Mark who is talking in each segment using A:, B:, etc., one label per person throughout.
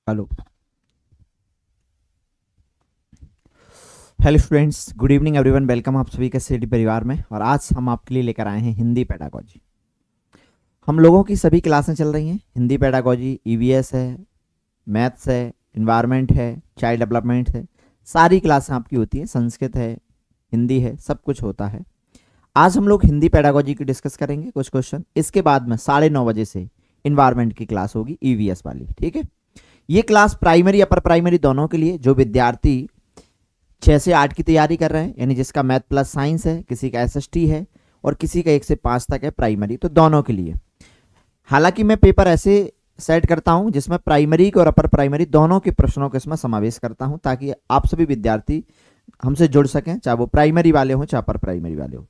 A: Hello hello students, good evening everyone. Welcome आप सभी के सिटी परिवार में। और आज हम आपके लिए लेकर आए हैं हिंदी पेडागोजी। हम लोगों की सभी क्लासें चल रही हैं। हिंदी पेडागोजी ईवीएस है, मैथ्स है, इन्वायरमेंट है, चाइल्ड डेवलपमेंट है, सारी क्लासें आपकी होती हैं। संस्कृत है, हिंदी है, सब कुछ होता है। आज हम लोग हिंदी पेडागोजी की डिस्कस करेंगे कुछ क्वेश्चन। इसके बाद में 9:30 बजे से इन्वायरमेंट की क्लास होगी, ईवीएस वाली। ठीक है, ये क्लास प्राइमरी अपर प्राइमरी दोनों के लिए, जो विद्यार्थी 6 से 8 की तैयारी कर रहे हैं, यानी जिसका मैथ प्लस साइंस है, किसी का एसएसटी है और किसी का 1 से 5 तक है प्राइमरी, तो दोनों के लिए। हालांकि मैं पेपर ऐसे सेट करता हूं जिसमें प्राइमरी और अपर प्राइमरी दोनों के प्रश्नों का इसमें समावेश करता हूं, ताकि आप सभी विद्यार्थी हमसे जुड़ सकें, चाहे वो प्राइमरी वाले हों चाहे अपर प्राइमरी वाले हों।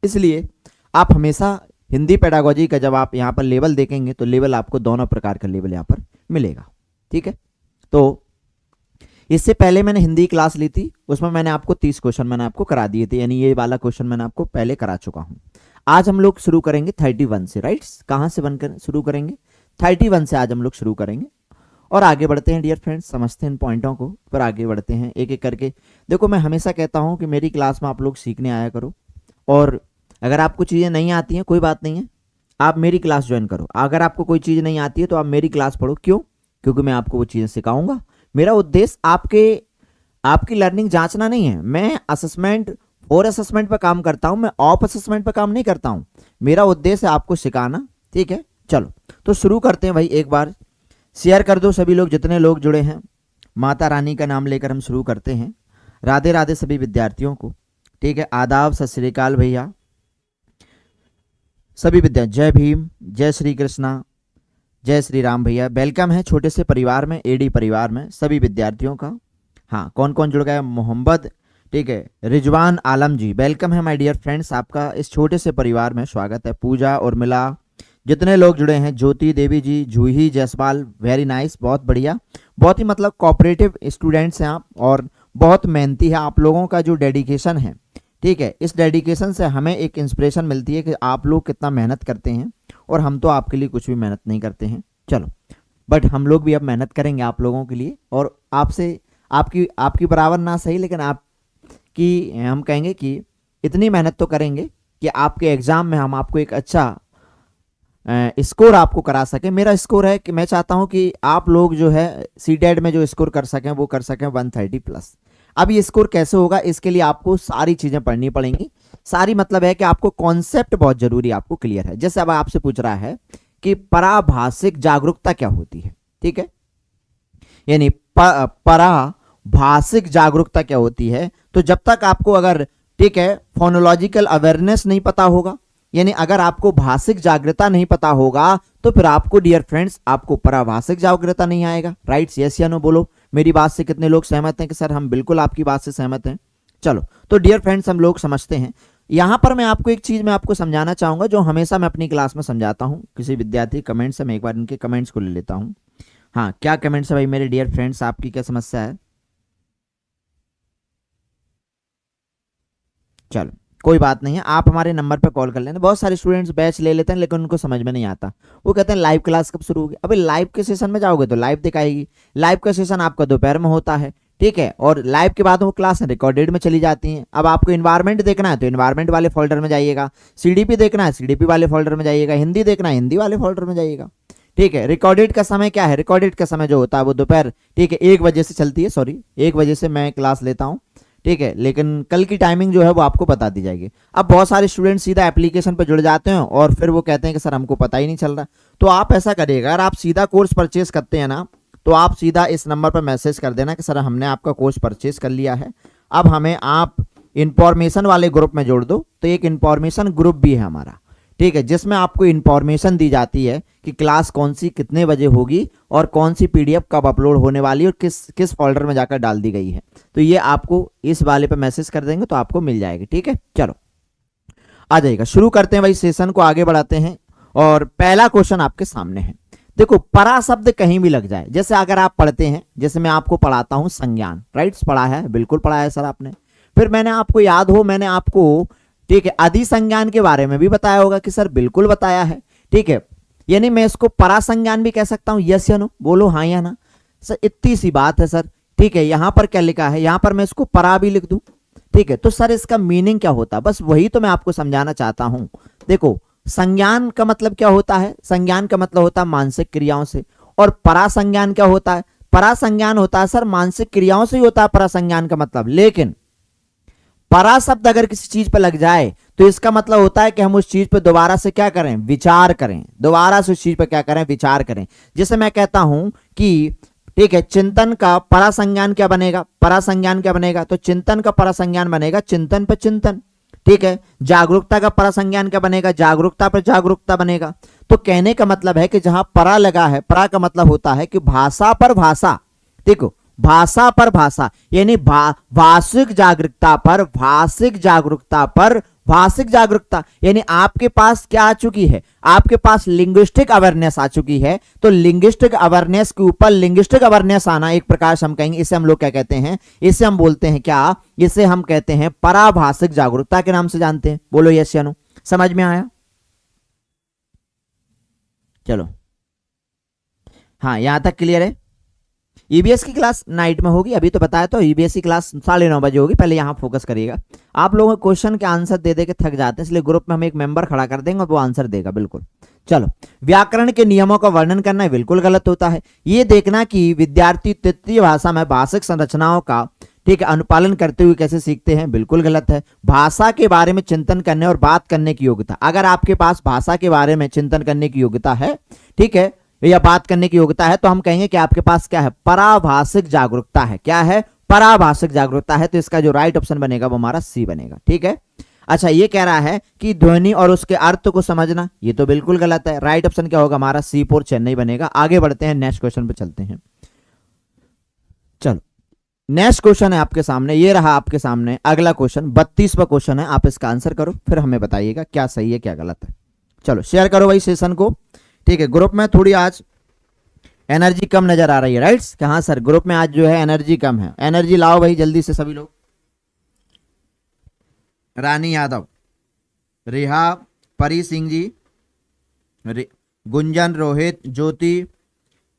A: इसलिए आप हमेशा हिंदी पेडागोजी का जब आप यहाँ पर लेवल देखेंगे तो लेवल आपको दोनों प्रकार का लेवल यहाँ पर मिलेगा। ठीक है, तो इससे पहले मैंने हिंदी क्लास ली थी, उसमें मैंने आपको 30 क्वेश्चन मैंने आपको करा दिए थे, यानी ये वाला क्वेश्चन मैंने आपको पहले करा चुका हूं। आज हम लोग शुरू करेंगे 31 से। राइट, कहां से बनकर शुरू करेंगे? 31 से आज हम लोग शुरू करेंगे और आगे बढ़ते हैं डियर फ्रेंड्स। समझते हैं इन पॉइंटों को, पर आगे बढ़ते हैं एक एक करके। देखो, मैं हमेशा कहता हूं कि मेरी क्लास में आप लोग सीखने आया करो, और अगर आपको चीज़ें नहीं आती हैं कोई बात नहीं है, आप मेरी क्लास ज्वाइन करो। अगर आपको कोई चीज़ नहीं आती है तो आप मेरी क्लास पढ़ो। क्यों? क्योंकि मैं आपको वो चीज़ें सिखाऊंगा। मेरा उद्देश्य आपकी लर्निंग जांचना नहीं है। मैं असेसमेंट और असेसमेंट पर काम करता हूं, मैं ऑफ असेसमेंट पर काम नहीं करता हूं। मेरा उद्देश्य है आपको सिखाना। ठीक है, चलो तो शुरू करते हैं भाई। एक बार शेयर कर दो सभी लोग, जितने लोग जुड़े हैं। माता रानी का नाम लेकर हम शुरू करते हैं। राधे राधे सभी विद्यार्थियों को। ठीक है, आदाब, सत श्री अकाल भैया सभी विद्यार्थी। जय भीम, जय श्री कृष्णा, जय श्री राम भैया। वेलकम है छोटे से परिवार में, एडी परिवार में सभी विद्यार्थियों का। हाँ, कौन कौन जुड़ गया? मोहम्मद, ठीक है, रिजवान आलम जी, वेलकम है माय डियर फ्रेंड्स, आपका इस छोटे से परिवार में स्वागत है। पूजा और मिला, जितने लोग जुड़े हैं। ज्योति देवी जी, जूही जायसवाल, वेरी नाइस, बहुत बढ़िया। बहुत ही मतलब कोऑपरेटिव स्टूडेंट्स हैं आप, और बहुत मेहनती है आप लोगों का जो डेडिकेशन है। ठीक है, इस डेडिकेशन से हमें एक इंस्पिरेशन मिलती है कि आप लोग कितना मेहनत करते हैं, और हम तो आपके लिए कुछ भी मेहनत नहीं करते हैं। चलो, बट हम लोग भी अब मेहनत करेंगे आप लोगों के लिए, और आपसे आपकी बराबर ना सही, लेकिन आपकी हम कहेंगे कि इतनी मेहनत तो करेंगे कि आपके एग्जाम में हम आपको एक अच्छा स्कोर आपको करा सकें। मेरा स्कोर है कि मैं चाहता हूं कि आप लोग जो है सीटेट में जो स्कोर कर सकें वो कर सकें 130+। अब ये स्कोर कैसे होगा? इसके लिए आपको सारी चीजें पढ़नी पड़ेंगी। सारी मतलब है कि आपको कॉन्सेप्ट बहुत जरूरी आपको क्लियर है। जैसे अब आपसे पूछ रहा है कि पराभाषिक जागरूकता क्या होती है। ठीक है, यानी पराभाषिक जागरूकता क्या होती है, तो जब तक आपको अगर, ठीक है, फोनोलॉजिकल अवेयरनेस नहीं पता होगा, यानी अगर आपको भाषिक जागरूकता नहीं पता होगा, तो फिर आपको डियर फ्रेंड्स आपको पराभाषिक जागरूकता नहीं आएगा। राइट, यस या नो बोलो। मेरी बात से कितने लोग सहमत हैं कि सर हम बिल्कुल आपकी बात से सहमत हैं? चलो, तो डियर फ्रेंड्स हम लोग समझते हैं। यहां पर मैं आपको एक चीज मैं आपको समझाना चाहूंगा, जो हमेशा मैं अपनी क्लास में समझाता हूं। किसी विद्यार्थी कमेंट्स है, मैं एक बार इनके कमेंट्स को ले लेता हूं। हाँ, क्या कमेंट्स है भाई मेरे डियर फ्रेंड्स, आपकी क्या समस्या है? चलो, कोई बात नहीं है, आप हमारे नंबर पर कॉल कर लेना। बहुत सारे स्टूडेंट्स बैच ले लेते हैं लेकिन उनको समझ में नहीं आता। वो कहते हैं लाइव क्लास कब शुरू होगी? अबे लाइव के सेशन में जाओगे तो लाइव दिखाएगी। लाइव का सेशन आपका दोपहर में होता है। ठीक है, और लाइव के बाद वो क्लास रिकॉर्डेड में चली जाती हैं। अब आपको इन्वायरमेंट देखना है तो इन्वायरमेंट वाले फोल्डर में जाइएगा, सीडीपी देखना है सीडीपी वाले फोल्डर में जाइएगा, हिंदी देखना है हिंदी वाले फोल्डर में जाइएगा। ठीक है, रिकॉर्डेड का समय क्या है? रिकॉर्डेड का समय जो होता है वो दोपहर, ठीक है, 1 बजे से चलती है। सॉरी, 1 बजे से मैं क्लास लेता हूँ। ठीक है, लेकिन कल की टाइमिंग जो है वो आपको बता दी जाएगी। अब बहुत सारे स्टूडेंट सीधा एप्लीकेशन पर जुड़ जाते हैं और फिर वो कहते हैं कि सर हमको पता ही नहीं चल रहा। तो आप ऐसा करिएगा, अगर आप सीधा कोर्स परचेज करते हैं ना, तो आप सीधा इस नंबर पर मैसेज कर देना कि सर हमने आपका कोर्स परचेज कर लिया है, अब हमें आप इंफॉर्मेशन वाले ग्रुप में जोड़ दो। तो एक इंफॉर्मेशन ग्रुप भी है हमारा, ठीक है, जिसमें आपको इंफॉर्मेशन दी जाती है कि क्लास कौन सी कितने बजे होगी और कौन सी पीडीएफ कब अपलोड होने वाली है और किस फोल्डर में जाकर डाल दी गई है। तो ये आपको इस वाले पे मैसेज कर देंगे तो आपको मिल जाएगी। ठीक है, चलो आ जाएगा। शुरू करते हैं भाई, सेशन को आगे बढ़ाते हैं। और पहला क्वेश्चन आपके सामने है। देखो, परा शब्द कहीं भी लग जाए, जैसे अगर आप पढ़ते हैं, जैसे मैं आपको पढ़ाता हूं संज्ञान। राइट, पढ़ा है, बिल्कुल पढ़ा है सर आपने। फिर मैंने आपको याद हो, मैंने आपको, ठीक है, अधिसंज्ञान के बारे में भी बताया होगा कि सर बिल्कुल बताया है। ठीक है, यानी मैं इसको परासंज्ञान भी कह सकता हूं। यस या नो बोलो, हाँ या ना। सर इतनी सी बात है सर, ठीक है। यहां पर क्या लिखा है, यहां पर मैं इसको परा भी लिख दूं, ठीक है। तो सर इसका मीनिंग क्या होता है, बस वही तो मैं आपको समझाना चाहता हूं। देखो संज्ञान का मतलब क्या होता है, संज्ञान का मतलब होता है मानसिक क्रियाओं से। और परासंज्ञान क्या होता है, परासंज्ञान होता है सर मानसिक क्रियाओं से ही होता है परासंज्ञान का मतलब। लेकिन परा शब्द अगर किसी चीज पर लग जाए तो इसका मतलब होता है कि हम उस चीज पर दोबारा से क्या करें, विचार करें, दोबारा से उस चीज पर क्या करें, विचार करें। जैसे मैं कहता हूं कि ठीक है, चिंतन का परासंज्ञान क्या बनेगा, परासंज्ञान क्या बनेगा, तो चिंतन का परासंज्ञान बनेगा चिंतन पर चिंतन, ठीक है। जागरूकता का परासंज्ञान क्या बनेगा, जागरूकता पर जागरूकता बनेगा। तो कहने का मतलब है कि जहां परा लगा है, परा का मतलब होता है कि भाषा पर भाषा, देखो भाषा पर भाषा, यानी भाषिक जागरूकता पर भाषिक जागरूकता पर भाषिक जागरूकता, यानी आपके पास क्या आ चुकी है, आपके पास लिंग्विस्टिक अवेयरनेस आ चुकी है। तो लिंग्विस्टिक अवेयरनेस के ऊपर लिंग्विस्टिक अवेयरनेस आना एक प्रकार से हम कहेंगे, इसे हम लोग क्या कहते हैं, इसे हम बोलते हैं क्या, इसे हम कहते हैं पराभाषिक जागरूकता के नाम से जानते हैं। बोलो यस या नो, समझ में आया? चलो हाँ, यहां तक क्लियर है। ईबीएस की क्लास नाइट में होगी, अभी तो बताया, तो ईबीएस की क्लास 9:30 बजे होगी। पहले यहाँ फोकस करिएगा। आप लोगों क्वेश्चन के आंसर दे दे के थक जाते हैं, इसलिए ग्रुप में हम एक मेंबर खड़ा कर देंगे और वो आंसर देगा बिल्कुल। चलो, व्याकरण के नियमों का वर्णन करना बिल्कुल गलत होता है। ये देखना कि विद्यार्थी तृतीय भाषा में भाषिक संरचनाओं का ठीक है अनुपालन करते हुए कैसे सीखते हैं, बिल्कुल गलत है। भाषा के बारे में चिंतन करने और बात करने की योग्यता, अगर आपके पास भाषा के बारे में चिंतन करने की योग्यता है, ठीक है, या बात करने की योग्यता है, तो हम कहेंगे कि आपके पास क्या है, पराभाषिक जागरूकता है। क्या है, पराभाषिक जागरूकता है। तो इसका जो राइट ऑप्शन बनेगा वो हमारा सी बनेगा, ठीक है। अच्छा, ये कह रहा है कि ध्वनि और उसके अर्थ को समझना, ये तो बिल्कुल गलत है। राइट ऑप्शन क्या होगा हमारा, सी फॉर चेन्नई बनेगा। आगे बढ़ते हैं, नेक्स्ट क्वेश्चन पे चलते हैं। चलो, नेक्स्ट क्वेश्चन है आपके सामने, ये रहा आपके सामने अगला क्वेश्चन, 32वां क्वेश्चन है। आप इसका आंसर करो, फिर हमें बताइएगा क्या सही है क्या गलत है। चलो शेयर करो भाई सेशन को, ठीक है। ग्रुप में थोड़ी आज एनर्जी कम नजर आ रही है, राइट्स, कि हाँ सर ग्रुप में आज जो है एनर्जी कम है। एनर्जी लाओ भाई जल्दी से सभी लोग। रानी यादव, रिहा, परी सिंह जी, गुंजन, रोहित, ज्योति,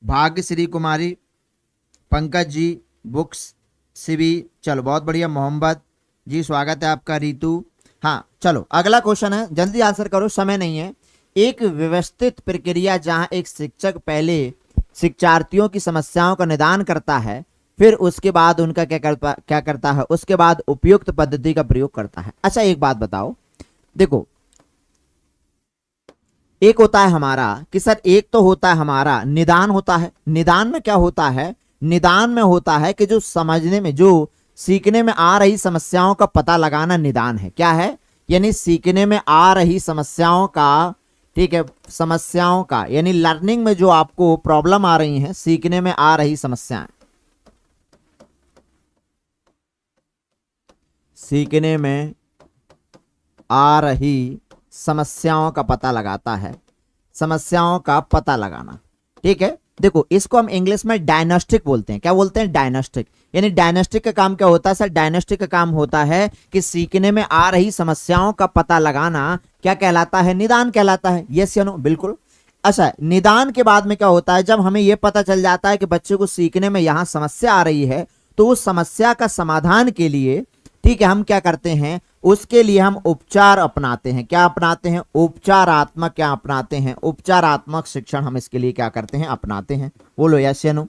A: भाग्यश्री कुमारी, पंकज जी, बुक्स, शिवी, चलो बहुत बढ़िया, मोहम्मद जी स्वागत है आपका, रितु। हाँ चलो अगला क्वेश्चन है, जल्दी आंसर करो, समय नहीं है। एक व्यवस्थित प्रक्रिया जहां एक शिक्षक पहले शिक्षार्थियों की समस्याओं का निदान करता है, फिर उसके बाद उनका क्या करता है, उसके बाद उपयुक्त पद्धति का प्रयोग करता है। अच्छा एक बात बताओ, देखो एक होता है हमारा कि सर, एक तो होता है हमारा निदान होता है। निदान में क्या होता है, निदान में होता है कि जो समझने में, जो सीखने में आ रही समस्याओं का पता लगाना निदान है। क्या है, यानी सीखने में आ रही समस्याओं का, ठीक है, समस्याओं का, यानी लर्निंग में जो आपको प्रॉब्लम आ रही हैं, सीखने में आ रही समस्याएं, सीखने में आ रही समस्याओं का पता लगाता है, समस्याओं का पता लगाना, ठीक है। देखो इसको हम इंग्लिश में डायग्नोस्टिक बोलते हैं। क्या बोलते हैं, डायग्नोस्टिक। यानी डायग्नोस्टिक का काम क्या होता है सर, डायग्नोस्टिक का काम होता है कि सीखने में आ रही समस्याओं का पता लगाना क्या कहलाता है, निदान कहलाता है। यस या नो, बिल्कुल। अच्छा, निदान के बाद में क्या होता है, जब हमें यह पता चल जाता है कि बच्चे को सीखने में यहां समस्या आ रही है, तो उस समस्या का समाधान के लिए, ठीक है, हम क्या करते हैं, उसके लिए हम उपचार अपनाते हैं। क्या अपनाते हैं, उपचारात्मक, क्या अपनाते हैं, उपचारात्मक शिक्षण हम इसके लिए क्या करते हैं, अपनाते हैं। बोलो यस या नो।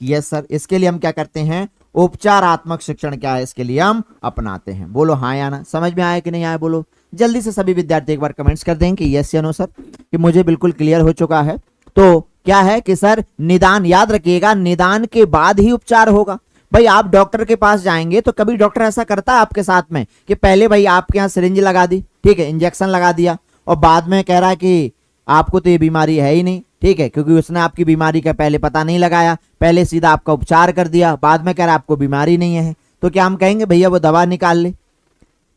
A: यस सर, इसके लिए हम क्या करते हैं, उपचारात्मक शिक्षण क्या है, इसके लिए हम अपनाते हैं। बोलो हाँ या ना, समझ में आया कि नहीं आया, बोलो जल्दी से सभी विद्यार्थी एक बार कमेंट्स कर दें कि यस या नो सर, कि मुझे बिल्कुल क्लियर हो चुका है। तो क्या है कि सर निदान, याद रखिएगा, निदान के बाद ही उपचार होगा। भाई आप डॉक्टर के पास जाएंगे तो कभी डॉक्टर ऐसा करता है आपके साथ में कि पहले भाई आपके यहाँ सिरिंज लगा दी, ठीक है, इंजेक्शन लगा दिया, और बाद में कह रहा है कि आपको तो ये बीमारी है ही नहीं, ठीक है, क्योंकि उसने आपकी बीमारी का पहले पता नहीं लगाया, पहले सीधा आपका उपचार कर दिया, बाद में कह रहा है आपको बीमारी नहीं है। तो क्या हम कहेंगे भैया वो दवा निकाल ले?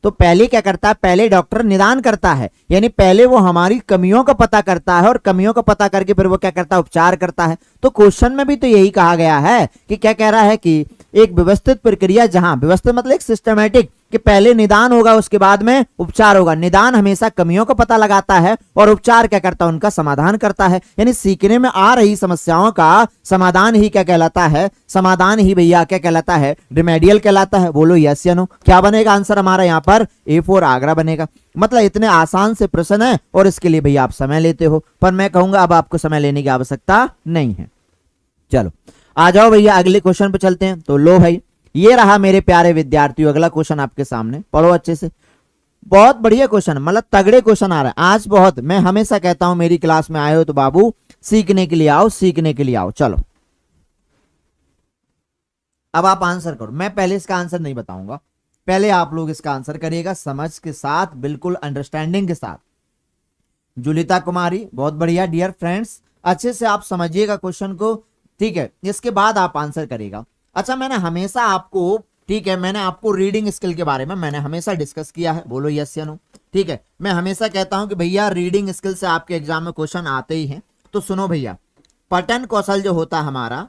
A: तो पहले क्या करता है, पहले डॉक्टर निदान करता है, यानी पहले वो हमारी कमियों का पता करता है, और कमियों का पता करके फिर वो क्या करता है, उपचार करता है। तो क्वेश्चन में भी तो यही कहा गया है कि क्या कह रहा है कि एक व्यवस्थित प्रक्रिया, जहां व्यवस्थित मतलब एक सिस्टमैटिक, कि पहले निदान होगा उसके बाद में उपचार होगा। निदान हमेशा कमियों का पता लगाता है और उपचार क्या करता है, उनका समाधान करता है। यानी सीखने में आ रही समस्याओं का समाधान ही क्या कहलाता है, समाधान ही भैया क्या कहलाता है, रिमेडियल कहलाता है। बोलो यस या नो। क्या बनेगा आंसर हमारा यहाँ पर, A4 आगरा बनेगा। मतलब इतने आसान से प्रश्न है और इसके लिए भैया आप समय लेते हो, पर मैं कहूंगा अब आपको समय लेने की आवश्यकता नहीं है। चलो आ जाओ भैया अगले क्वेश्चन पे चलते हैं। तो लो भाई ये रहा मेरे प्यारे विद्यार्थियों अगला क्वेश्चन आपके सामने, पढ़ो अच्छे से। बहुत बढ़िया क्वेश्चन, मतलब तगड़े क्वेश्चन आ रहा है आज बहुत। मैं हमेशा कहता हूं मेरी क्लास में आए हो तो बाबू सीखने के लिए आओ, सीखने के लिए आओ। चलो अब आप आंसर करो। मैं पहले इसका आंसर नहीं बताऊंगा, पहले आप लोग इसका आंसर करिएगा समझ के साथ, बिल्कुल अंडरस्टैंडिंग के साथ। जुलिता कुमारी बहुत बढ़िया। डियर फ्रेंड्स अच्छे से आप समझिएगा क्वेश्चन को, ठीक है, इसके बाद आप आंसर करेगा। अच्छा मैंने हमेशा आपको, ठीक है, मैंने आपको रीडिंग स्किल के बारे में मैंने हमेशा डिस्कस किया है। बोलो यस या नो। ठीक है, मैं हमेशा कहता हूं कि भैया रीडिंग स्किल से आपके एग्जाम में क्वेश्चन आते ही हैं। तो सुनो भैया, पठन कौशल जो होता है हमारा,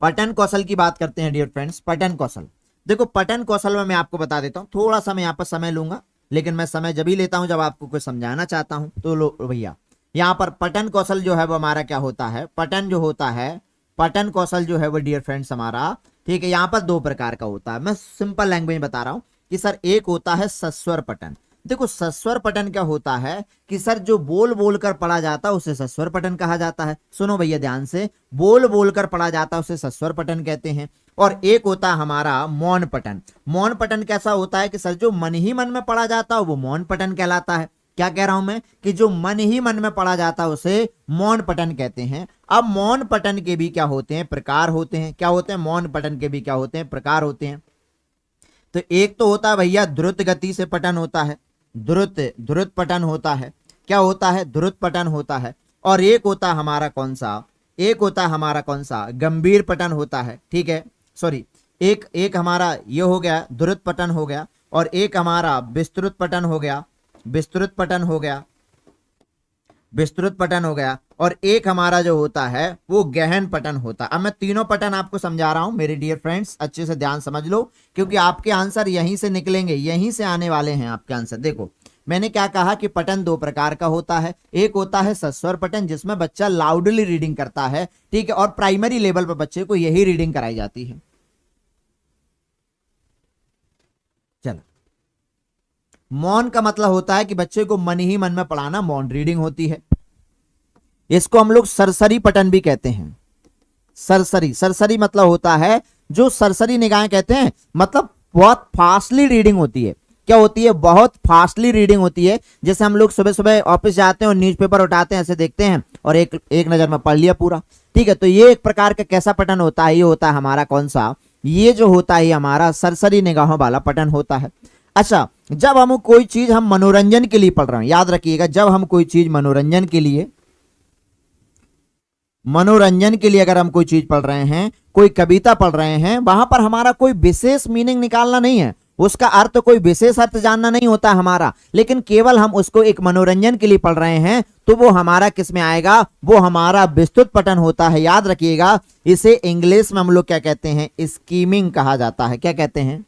A: पठन कौशल की बात करते हैं डियर फ्रेंड्स। पठन कौशल, देखो पठन कौशल में मैं आपको बता देता हूं, थोड़ा सा मैं यहाँ पर समय लूंगा, लेकिन मैं समय जब ही लेता हूं जब आपको कुछ समझाना चाहता हूं। तो लो भैया यहाँ पर पठन कौशल जो है वो हमारा क्या होता है, पठन जो होता है, पठन कौशल जो है वो डियर फ्रेंड्स हमारा, ठीक है, यहाँ पर दो प्रकार का होता है। मैं सिंपल लैंग्वेज बता रहा हूं कि सर एक होता है सस्वर पठन। देखो सस्वर पठन क्या होता है कि सर जो बोल बोल कर पढ़ा जाता है उसे सस्वर पठन कहा जाता है। सुनो भैया ध्यान से, बोल बोल कर पढ़ा जाता है उसे सस्वर पठन कहते हैं। और एक होता है हमारा मौन पठन। मौन पठन कैसा होता है कि सर जो मन ही मन में पढ़ा जाता है वो मौन पठन कहलाता है। क्या कह रहा हूं मैं कि जो मन ही मन में पढ़ा जाता है उसे मौन पठन कहते हैं। अब मौन पठन के भी क्या होते हैं, प्रकार होते हैं। क्या होते हैं, मौन पठन के भी क्या होते हैं, प्रकार होते हैं। तो एक तो होता है भैया द्रुत गति से पठन होता है, द्रुत पठन होता है। क्या होता है, द्रुत पठन होता है। और एक होता हमारा कौन सा, एक होता हमारा कौन सा, गंभीर पठन होता है। ठीक है, सॉरी, एक हमारा ये हो गया द्रुत पठन हो गया, और एक हमारा विस्तृत पठन हो गया, विस्तृत पठन हो गया, विस्तृत पठन हो गया। और एक हमारा जो होता है वो गहन पठन होता है। अब मैं तीनों पठन आपको समझा रहा हूं मेरे डियर फ्रेंड्स, अच्छे से ध्यान समझ लो, क्योंकि आपके आंसर यहीं से निकलेंगे, यहीं से आने वाले हैं आपके आंसर। देखो मैंने क्या कहा कि पठन दो प्रकार का होता है। एक होता है सस्वर पठन जिसमें बच्चा लाउडली रीडिंग करता है, ठीक है, और प्राइमरी लेवल पर बच्चे को यही रीडिंग कराई जाती है। चलो, मौन का मतलब होता है कि बच्चे को मन ही मन में पढ़ाना, मौन रीडिंग होती है। इसको हम लोग सरसरी पठन भी कहते हैं। सरसरी, सरसरी मतलब होता है जो सरसरी निगाहें कहते हैं, मतलब बहुत फास्टली रीडिंग होती है। क्या होती है, बहुत फास्टली रीडिंग होती है। जैसे हम लोग सुबह सुबह ऑफिस जाते हैं और न्यूज़पेपर उठाते हैं, ऐसे देखते हैं और एक नजर में पढ़ लिया पूरा। ठीक है, तो ये एक प्रकार का कैसा पठन होता है, ये होता है हमारा कौन सा, ये जो होता है हमारा सरसरी निगाहों वाला पठन होता है। अच्छा, जब हम कोई चीज हम मनोरंजन के लिए पढ़ रहे हैं, याद रखिएगा, जब हम कोई चीज मनोरंजन के लिए, मनोरंजन के लिए अगर हम कोई चीज पढ़ रहे हैं, कोई कविता पढ़ रहे हैं, वहां पर हमारा कोई विशेष मीनिंग निकालना नहीं है, उसका अर्थ कोई विशेष अर्थ जानना नहीं होता हमारा, लेकिन केवल हम उसको एक मनोरंजन के लिए पढ़ रहे हैं, तो वो हमारा किस में आएगा, वो हमारा विस्तृत पठन होता है। याद रखिएगा, इसे इंग्लिश में हम लोग क्या कहते हैं, स्कीमिंग कहा जाता है। क्या कहते हैं,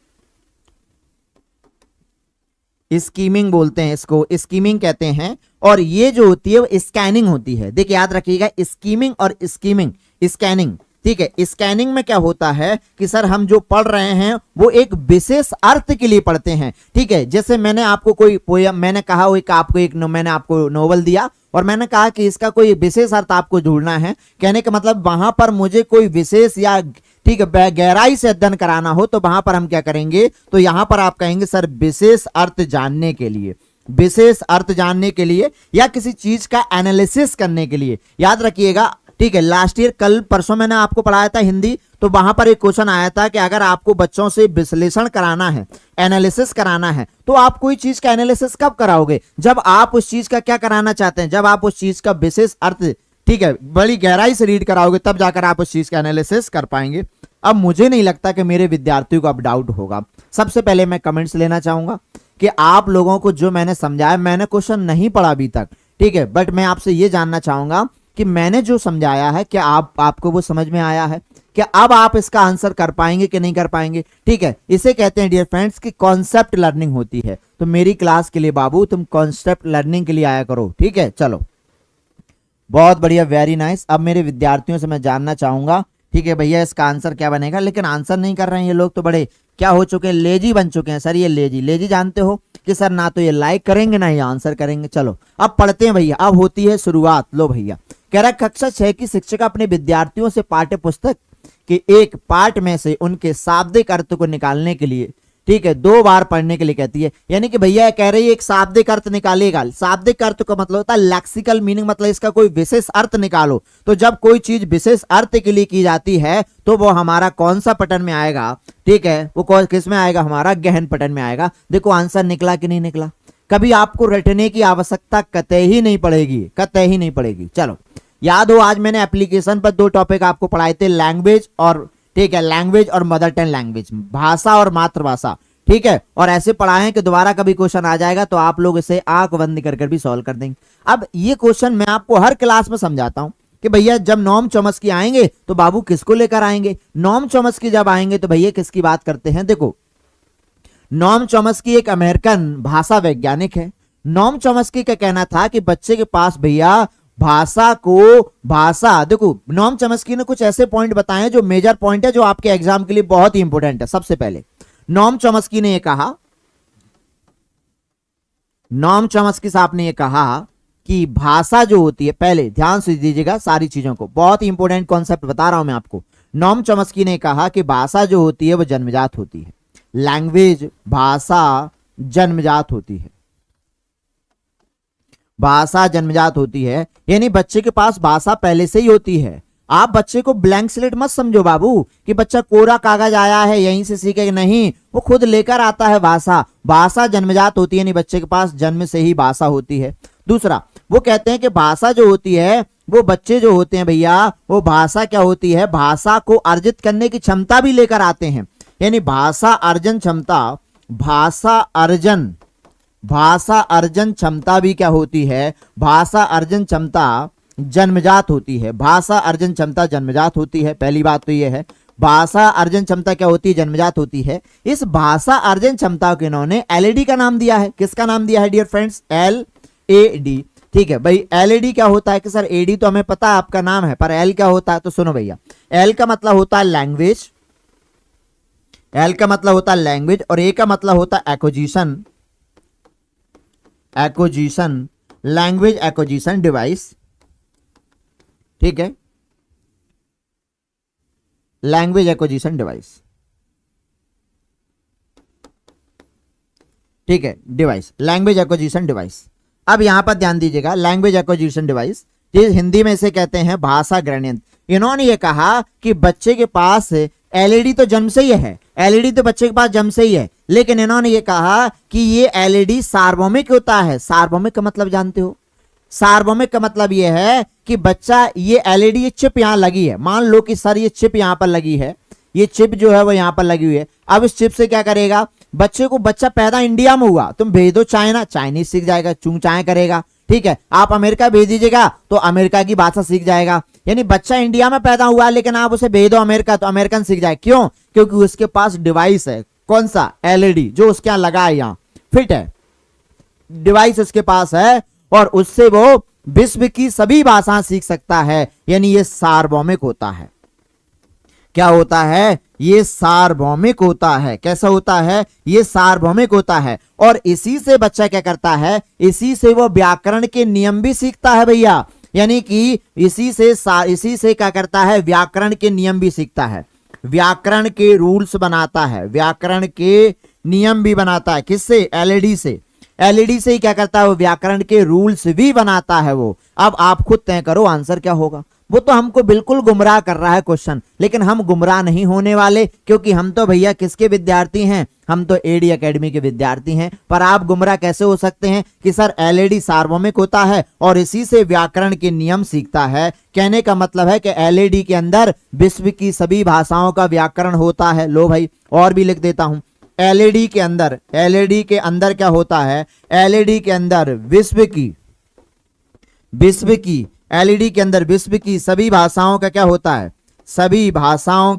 A: स्कीमिंग बोलते हैं इसको, स्कीमिंग कहते हैं। और ये जो होती है वो स्कैनिंग होती है। देखिए याद रखिएगा, स्कीमिंग और स्कीमिंग, स्कैनिंग, ठीक है। स्कैनिंग में क्या होता है कि सर हम जो पढ़ रहे हैं वो एक विशेष अर्थ के लिए पढ़ते हैं। ठीक है, जैसे मैंने आपको कोई पोयम, मैंने कहा मैंने आपको नोवेल दिया और मैंने कहा कि इसका कोई विशेष अर्थ आपको ढूंढना है। कहने का मतलब वहां पर मुझे कोई विशेष या ठीक है गहराई से अध्ययन कराना हो, तो वहां पर हम क्या करेंगे, तो यहां पर आप कहेंगे सर विशेष अर्थ जानने के लिए, विशेष अर्थ जानने के लिए या किसी चीज का एनालिसिस करने के लिए। याद रखिएगा, ठीक है, लास्ट ईयर कल परसों मैंने आपको पढ़ाया था हिंदी, तो वहां पर एक क्वेश्चन आया था कि अगर आपको बच्चों से विश्लेषण कराना है, एनालिसिस कराना है, तो आप कोई चीज का एनालिसिस कब कराओगे, जब आप उस चीज का क्या कराना चाहते हैं, जब आप उस चीज का विशेष अर्थ, ठीक है, बड़ी गहराई से रीड कराओगे, तब जाकर आप उस चीज का एनालिसिस कर पाएंगे। अब मुझे नहीं लगता कि मेरे विद्यार्थियों को अब डाउट होगा। सबसे पहले मैं कमेंट्स लेना चाहूंगा कि आप लोगों को जो मैंने समझाया, मैंने क्वेश्चन नहीं पढ़ा अभी तक, ठीक है, बट मैं आपसे ये जानना चाहूंगा कि मैंने जो समझाया है क्या आपको वो समझ में आया है, क्या अब आप इसका आंसर कर पाएंगे कि नहीं कर पाएंगे। ठीक है, इसे कहते हैं डियर फ्रेंड्स कि कॉन्सेप्ट लर्निंग होती है। तो मेरी क्लास के लिए बाबू तुम कॉन्सेप्ट लर्निंग के लिए आया करो। ठीक है, चलो बहुत बढ़िया, वेरी नाइस। अब मेरे विद्यार्थियों से मैं जानना चाहूंगा, ठीक है भैया इसका आंसर क्या बनेगा, लेकिन आंसर नहीं कर रहे हैं ये लोग, तो बड़े क्या हो चुके हैं, लेजी बन चुके हैं सर। ये लेजी जानते हो कि सर ना तो ये लाइक करेंगे ना ये आंसर करेंगे। चलो अब पढ़ते हैं भैया, अब होती है शुरुआत। लो भैया, कह रहा कक्षा 6 की शिक्षिका अपने विद्यार्थियों से पाठ्य पुस्तक के एक पाठ में से उनके शाब्दिक अर्थ को निकालने के लिए, ठीक है, 2 बार पढ़ने के लिए कहती है। यानी कि भैया कह रही है एक शाब्दिक अर्थ निकालेगा। शाब्दिक अर्थ का मतलब होता है लैक्सिकल मीनिंग, मतलब इसका कोई विशेष अर्थ निकालो। तो जब कोई चीज विशेष अर्थ के लिए की जाती है तो वो हमारा कौन सा पठन में आएगा, ठीक है, वो किस में आएगा, हमारा गहन पठन में आएगा। देखो आंसर निकला कि नहीं निकला। कभी आपको रटने की आवश्यकता कतई ही नहीं पड़ेगी, कतई ही नहीं पड़ेगी। चलो याद हो आज मैंने एप्लीकेशन पर 2 टॉपिक आपको पढ़ाए थे, लैंग्वेज और, ठीक है, लैंग्वेज और मदर टंग लैंग्वेज, भाषा और मातृभाषा। ठीक है, और ऐसे पढ़ाए हैं कि दोबारा कभी क्वेश्चन आ जाएगा तो आप लोग इसे आंख बंद कर भी सॉल्व कर देंगे। अब ये क्वेश्चन मैं आपको हर क्लास में समझाता हूं कि भैया जब नॉम चॉम्स्की आएंगे तो बाबू किसको लेकर आएंगे। नॉम चॉम्स्की जब आएंगे तो भैया किसकी बात करते हैं। देखो नॉम चॉम्स्की एक अमेरिकन भाषा वैज्ञानिक है। नॉम चॉम्स्की का कहना था कि बच्चे के पास भैया भाषा देखो नॉम चॉम्स्की ने कुछ ऐसे पॉइंट बताए हैं जो मेजर पॉइंट है, जो आपके एग्जाम के लिए बहुत ही इंपॉर्टेंट है। सबसे पहले नॉम चॉम्स्की ने यह कहा, नॉम चॉम्स्की साहब ने यह कहा कि भाषा जो होती है, पहले ध्यान से दीजिएगा सारी चीजों को, बहुत ही इंपॉर्टेंट कॉन्सेप्ट बता रहा हूं मैं आपको। नॉम चॉम्स्की ने कहा कि भाषा जो होती है वो जन्मजात होती है। लैंग्वेज, भाषा जन्मजात होती है, भाषा जन्मजात होती है, यानी बच्चे के पास भाषा पहले से ही होती है। आप बच्चे को ब्लैंक स्लेट मत समझो बाबू कि बच्चा कोरा कागज आया है यहीं से सीखेगा, नहीं, वो खुद लेकर आता है भाषा। भाषा जन्मजात होती है, यानी बच्चे के पास जन्म से ही भाषा होती है। दूसरा, वो कहते हैं कि भाषा जो होती है वो बच्चे जो होते हैं भैया, वो भाषा क्या होती है, भाषा को अर्जित करने की क्षमता भी लेकर आते हैं। यानी भाषा अर्जन क्षमता, भाषा अर्जन क्षमता भी क्या होती है, भाषा अर्जन क्षमता जन्मजात होती है। भाषा अर्जन क्षमता जन्मजात होती है, पहली बात तो यह है। भाषा अर्जन क्षमता क्या होती है, जन्मजात होती है। इस भाषा अर्जन क्षमता को इन्होंने एलईडी का नाम दिया है। किसका नाम दिया है डियर फ्रेंड्स, LAD। ठीक है भाई, LAD क्या होता है कि सर AD तो हमें पता है आपका नाम है, पर L क्या होता है, तो सुनो भैया, L का मतलब होता है लैंग्वेज, L का मतलब होता है लैंग्वेज, और A का मतलब होता है एक्विजिशन, लैंग्वेज एक्विजिशन डिवाइस। ठीक है, लैंग्वेज एक्विजिशन डिवाइस, ठीक है, डिवाइस, लैंग्वेज एक्विजिशन डिवाइस। अब यहां पर ध्यान दीजिएगा, लैंग्वेज एक्विजिशन डिवाइस, हिंदी में इसे कहते हैं भाषा ग्रहण यंत्र। इन्होंने ये कहा कि बच्चे के पास LAD तो जन्म से ही है, LAD तो बच्चे के पास जन्म से ही है, लेकिन इन्होंने ये कहा कि ये LAD सार्वभौमिक होता है। सार्वभौमिक का मतलब जानते हो, सार्वभौमिक का मतलब ये है कि बच्चा, ये LAD, ये चिप यहां लगी है, मान लो कि सर ये चिप यहां पर लगी है, ये चिप जो है वो यहां पर लगी हुई है। अब इस चिप से क्या करेगा, बच्चे को, बच्चा पैदा इंडिया में हुआ, तुम भेज दो चाइना, चाइनीज सीख जाएगा, चूंग चाय करेगा। ठीक है, आप अमेरिका भेज दीजिएगा तो अमेरिका की भाषा सीख जाएगा। यानी बच्चा इंडिया में पैदा हुआ है लेकिन आप उसे भेज दो अमेरिका तो अमेरिकन सीख जाए। क्यों, क्योंकि उसके पास डिवाइस है, कौन सा, LAD, जो उसके यहां लगा है, यहां फिट है, डिवाइस उसके पास है, और उससे वो विश्व की सभी भाषाएं सीख सकता है। यानी ये सार्वभौमिक होता है। क्या होता है, ये सार्वभौमिक होता है। कैसा होता है, ये सार्वभौमिक होता है। और इसी से बच्चा क्या करता है, इसी से वो व्याकरण के नियम भी सीखता है भैया। यानी कि इसी से क्या करता है, व्याकरण के नियम भी सीखता है, व्याकरण के रूल्स बनाता है, व्याकरण के नियम भी बनाता है। किससे, LAD से। LAD से ही क्या करता है, वो व्याकरण के रूल्स भी बनाता है वो। अब आप खुद तय करो आंसर क्या होगा। वो तो हमको बिल्कुल गुमराह कर रहा है क्वेश्चन, लेकिन हम गुमराह नहीं होने वाले, क्योंकि हम तो भैया किसके विद्यार्थी हैं, हम तो AD एकेडमी के विद्यार्थी हैं। पर आप गुमराह कैसे हो सकते हैं कि सर LAD सार्वभौमिक होता है और इसी से व्याकरण के नियम सीखता है। कहने का मतलब है कि LAD के अंदर विश्व की सभी भाषाओं का व्याकरण होता है। लो भाई, और भी लिख देता हूं, LAD के अंदर क्या होता है, LAD के अंदर विश्व की एलईडी के अंदर विश्व की सभी भाषाओं का क्या होता है, सभी भाषाओं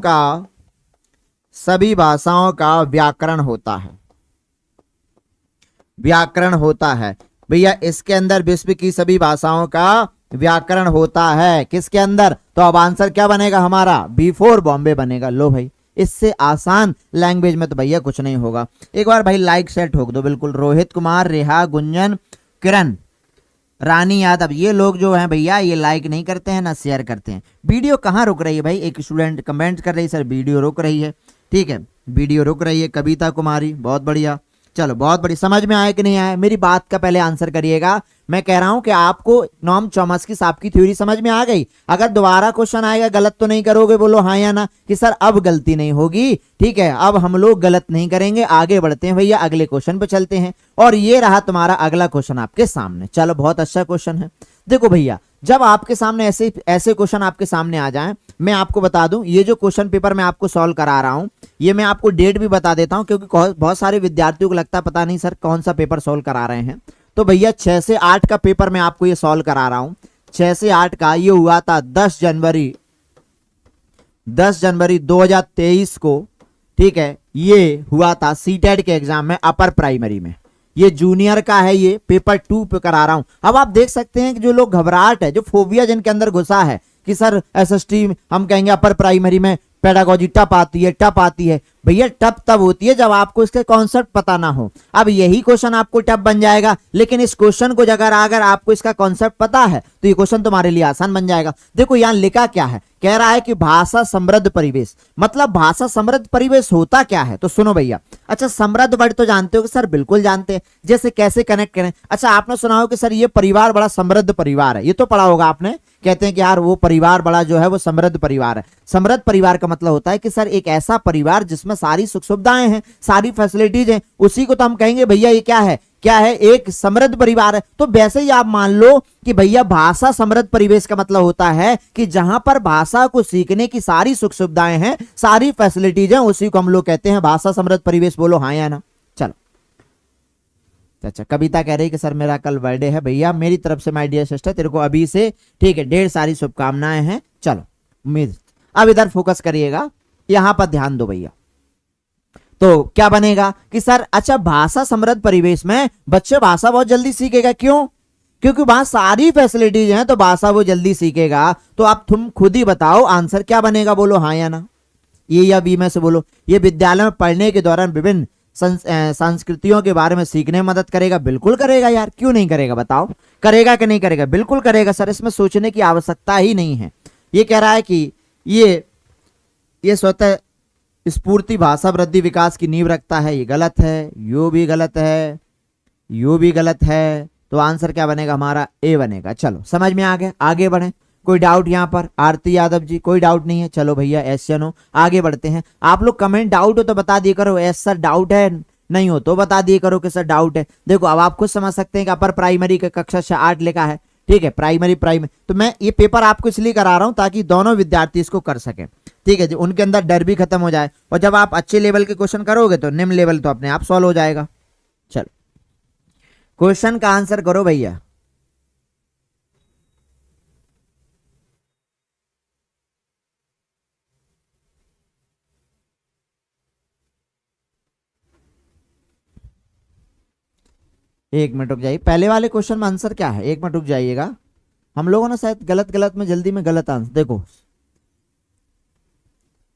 A: का व्याकरण होता है, व्याकरण होता है भैया। इसके अंदर विश्व की सभी भाषाओं का व्याकरण होता है, किसके अंदर? तो अब आंसर क्या बनेगा हमारा? B4 बॉम्बे बनेगा। लो भाई, इससे आसान लैंग्वेज में तो भैया कुछ नहीं होगा। एक बार भाई लाइक से ठोक दो बिल्कुल। रोहित कुमार, रेहा, गुंजन, किरण, रानी यादव, ये लोग जो हैं भैया ये लाइक नहीं करते हैं ना शेयर करते हैं। वीडियो कहाँ रुक रही है भाई? एक स्टूडेंट कमेंट कर रही है सर वीडियो रुक रही है। ठीक है, वीडियो रुक रही है। कविता कुमारी, बहुत बढ़िया। चलो बहुत बड़ी, समझ में आया कि नहीं आया? मेरी बात का पहले आंसर करिएगा। मैं कह रहा हूं कि आपको नॉर्म चॉम्स्की सांप की थ्योरी समझ में आ गई। अगर दोबारा क्वेश्चन आएगा गलत तो नहीं करोगे, बोलो हाँ या ना कि सर अब गलती नहीं होगी। ठीक है, अब हम लोग गलत नहीं करेंगे। आगे बढ़ते हैं भैया, अगले क्वेश्चन पे चलते हैं। और ये रहा तुम्हारा अगला क्वेश्चन आपके सामने। चलो बहुत अच्छा क्वेश्चन है। देखो भैया, जब आपके सामने ऐसे ऐसे क्वेश्चन आपके सामने आ जाएं, मैं आपको बता दूं, ये जो क्वेश्चन पेपर मैं आपको सॉल्व करा रहा हूं, ये मैं आपको डेट भी बता देता हूं, क्योंकि बहुत सारे विद्यार्थियों को लगता है पता नहीं सर कौन सा पेपर सॉल्व करा रहे हैं। तो भैया 6 से 8 का पेपर मैं आपको ये सॉल्व करा रहा हूं। 6 से 8 का ये हुआ था 10 जनवरी 2023 को। ठीक है, ये हुआ था सीटेट के एग्जाम में, अपर प्राइमरी में। ये जूनियर का है, ये पेपर 2 पे करा रहा हूं। अब आप देख सकते हैं कि जो लोग घबराहट है, जो फोबिया जिनके अंदर घुसा है कि सर एसएसटी हम कहेंगे अपर प्राइमरी में पेडागोजी टफ आती है। भैया टफ तब होती है जब आपको इसके कॉन्सेप्ट पता ना हो। अब यही क्वेश्चन आपको टफ बन जाएगा, लेकिन इस क्वेश्चन को अगर आपको इसका कॉन्सेप्ट पता है तो ये क्वेश्चन तुम्हारे लिए आसान बन जाएगा। देखो यहां लिखा क्या है, कह रहा है कि भाषा समृद्ध परिवेश। मतलब भाषा समृद्ध परिवेश होता क्या है? तो सुनो भैया। अच्छा, समृद्ध वर्ड तो जानते हो कि सर? बिल्कुल जानते हैं। जैसे कैसे कनेक्ट करें? अच्छा, आपने सुना हो कि सर ये परिवार बड़ा समृद्ध परिवार है, ये तो पढ़ा होगा आपने। कहते हैं कि यार वो परिवार बड़ा जो है वो समृद्ध परिवार है। समृद्ध परिवार का मतलब होता है कि सर एक ऐसा परिवार जिसमें सारी सुख सुविधाएं हैं, सारी फैसिलिटीज हैं, उसी को तो हम कहेंगे भैया ये क्या है, एक समृद्ध परिवार है। तो वैसे ही आप मान लो कि भैया भाषा समृद्ध परिवेश का मतलब होता है कि जहां पर भाषा को सीखने की सारी सुख सुविधाएं हैं, सारी फैसिलिटीज हैं, उसी को हम लोग कहते हैं भाषा समृद्ध परिवेश। बोलो हाँ या ना? चलो। अच्छा, कविता कह रही कि सर मेरा कल बर्थडे है। भैया मेरी तरफ से माय डियर सिस्टर तेरे को अभी से ठीक है ढेर सारी शुभकामनाएं हैं। चलो उम्मीद, अब इधर फोकस करिएगा, यहां पर ध्यान दो भैया। तो क्या बनेगा कि सर अच्छा भाषा समृद्ध परिवेश में बच्चे भाषा बहुत जल्दी सीखेगा। क्यों? क्योंकि वहां सारी फैसिलिटीज हैं, तो भाषा वो जल्दी सीखेगा। तो अब तुम खुद ही बताओ आंसर क्या बनेगा, बोलो हाँ या ना? ये या बी में से बोलो। ये विद्यालय में पढ़ने के दौरान विभिन्न संस्कृतियों के बारे में सीखने में मदद करेगा। बिल्कुल करेगा यार, क्यों नहीं करेगा बताओ? करेगा कि नहीं करेगा? बिल्कुल करेगा सर, इसमें सोचने की आवश्यकता ही नहीं है। ये कह रहा है कि ये स्वतः स्फूर्ति भाषा वृद्धि विकास की नींव रखता है। ये गलत है, यो भी गलत है, यो भी गलत है। तो आंसर क्या बनेगा हमारा? ए बनेगा। चलो समझ में आ गया, आगे बढ़े। कोई डाउट यहाँ पर? आरती यादव जी कोई डाउट नहीं है? चलो भैया एसएन हो, आगे बढ़ते हैं। आप लोग कमेंट डाउट हो तो बता दिए करो, एस सर डाउट है, नहीं हो तो बता दिए करो कि सर डाउट है। देखो अब आप खुद समझ सकते हैं कि अपर प्राइमरी का कक्षा 8 लिखा है। ठीक है, प्राइमरी तो मैं ये पेपर आपको इसलिए करा रहा हूं ताकि दोनों विद्यार्थी इसको कर सकें। ठीक है जी, उनके अंदर डर भी खत्म हो जाए। और जब आप अच्छे लेवल के क्वेश्चन करोगे तो निम्न लेवल तो अपने आप सॉल्व हो जाएगा। चलो क्वेश्चन का आंसर करो भैया। एक मिनट रुक जाइए, पहले वाले क्वेश्चन में आंसर क्या है? एक मिनट रुक जाइएगा, हम लोगों ने शायद गलत में जल्दी में गलत आंसर। देखो